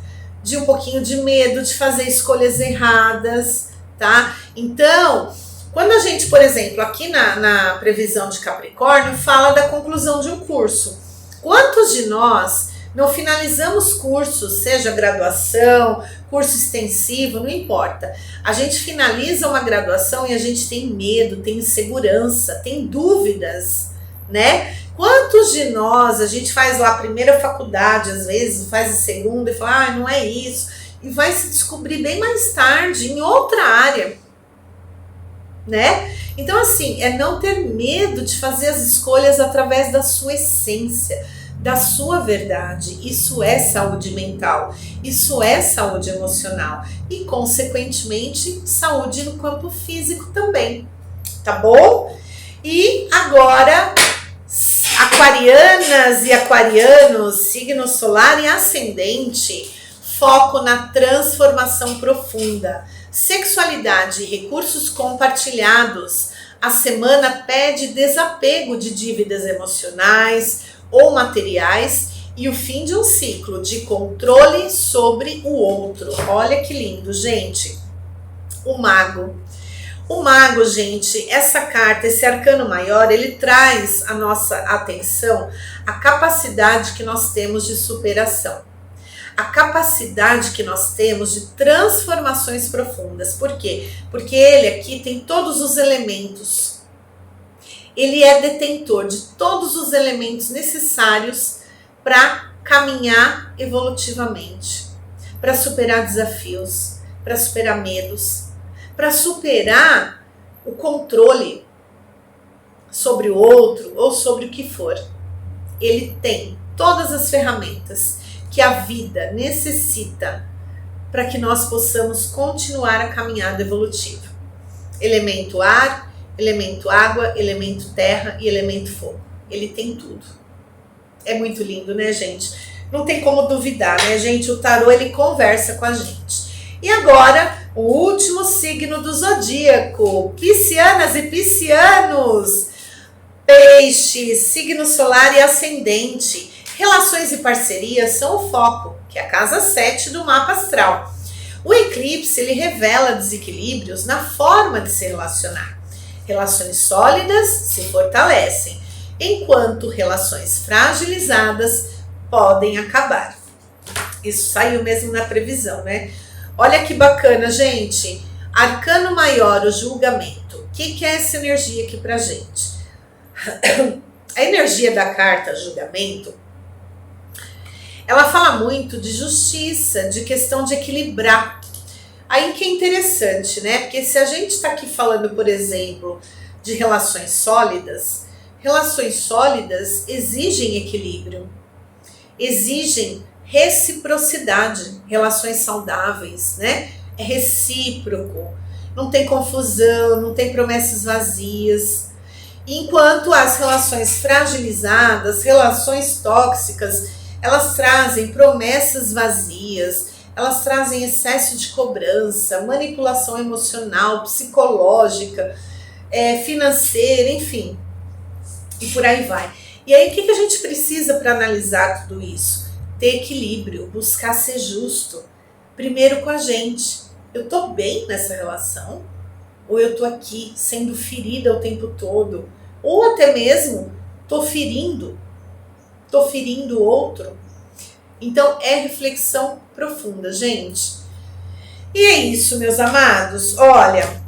de um pouquinho de medo de fazer escolhas erradas, tá? Então, quando a gente, por exemplo, aqui na previsão de Capricórnio, fala da conclusão de um curso. Quantos de nós não finalizamos cursos, seja graduação, curso extensivo, não importa. A gente finaliza uma graduação e a gente tem medo, tem insegurança, tem dúvidas, né? Quantos de nós, a gente faz lá a primeira faculdade, às vezes, faz a segunda e fala, não é isso, e vai se descobrir bem mais tarde em outra área, né? Então, assim, é não ter medo de fazer as escolhas através da sua essência, da sua verdade. Isso é saúde mental, isso é saúde emocional e, consequentemente, saúde no campo físico também, tá bom? E agora, aquarianas e aquarianos, signo solar e ascendente, foco na transformação profunda, sexualidade e recursos compartilhados. A semana pede desapego de dívidas emocionais ou materiais e o fim de um ciclo de controle sobre o outro. Olha que lindo, gente. O mago. O mago, gente, essa carta, esse arcano maior, ele traz a nossa atenção a capacidade que nós temos de superação. A capacidade que nós temos de transformações profundas. Por quê? Porque ele aqui tem todos os elementos. Ele é detentor de todos os elementos necessários para caminhar evolutivamente, para superar desafios, para superar medos, para superar o controle sobre o outro ou sobre o que for. Ele tem todas as ferramentas que a vida necessita para que nós possamos continuar a caminhada evolutiva. Elemento ar, elemento água, elemento terra e elemento fogo. Ele tem tudo. É muito lindo, né, gente? Não tem como duvidar, né, gente? O tarô, ele conversa com a gente. E agora, o último signo do zodíaco. Piscianas e piscianos. Peixes, signo solar e ascendente. Relações e parcerias são o foco, que é a casa 7 do mapa astral. O eclipse, ele revela desequilíbrios na forma de se relacionar. Relações sólidas se fortalecem, enquanto relações fragilizadas podem acabar. Isso saiu mesmo na previsão, né? Olha que bacana, gente. Arcano maior, o julgamento. O que é essa energia aqui pra gente? A energia da carta julgamento, ela fala muito de justiça, de questão de equilibrar. Aí que é interessante, né? Porque se a gente está aqui falando, por exemplo, de relações sólidas exigem equilíbrio, exigem reciprocidade, relações saudáveis, né? É recíproco, não tem confusão, não tem promessas vazias. Enquanto as relações fragilizadas, relações tóxicas, elas trazem promessas vazias, elas trazem excesso de cobrança, manipulação emocional, psicológica, financeira, enfim, e por aí vai. E aí, o que a gente precisa para analisar tudo isso? Ter equilíbrio, buscar ser justo. Primeiro com a gente. Eu tô bem nessa relação? Ou eu tô aqui sendo ferida o tempo todo? Ou até mesmo tô ferindo o outro? Então, é reflexão profunda, gente. E é isso, meus amados. Olha,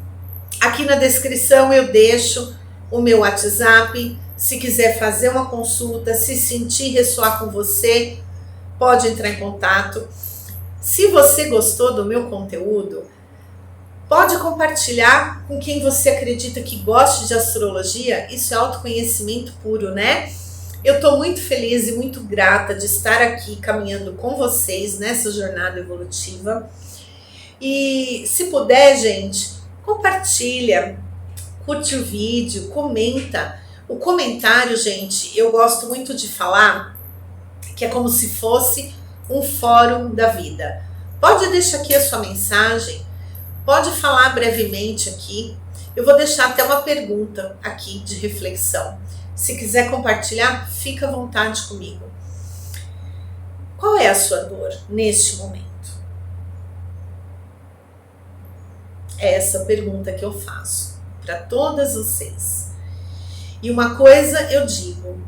aqui na descrição eu deixo o meu WhatsApp. Se quiser fazer uma consulta, se sentir ressoar com você, pode entrar em contato. Se você gostou do meu conteúdo, pode compartilhar com quem você acredita que goste de astrologia. Isso é autoconhecimento puro, né? Eu estou muito feliz e muito grata de estar aqui caminhando com vocês nessa jornada evolutiva. E se puder, gente, compartilha, curte o vídeo, comenta O comentário, gente, eu gosto muito de falar que é como se fosse um fórum da vida. Pode deixar aqui a sua mensagem, pode falar brevemente aqui. Eu vou deixar até uma pergunta aqui de reflexão. Se quiser compartilhar, fica à vontade comigo. Qual é a sua dor neste momento? É essa pergunta que eu faço para todas vocês. E uma coisa eu digo,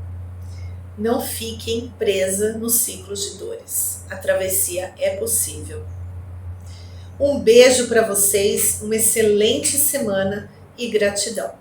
não fiquem presa nos ciclos de dores. A travessia é possível. Um beijo para vocês, uma excelente semana e gratidão.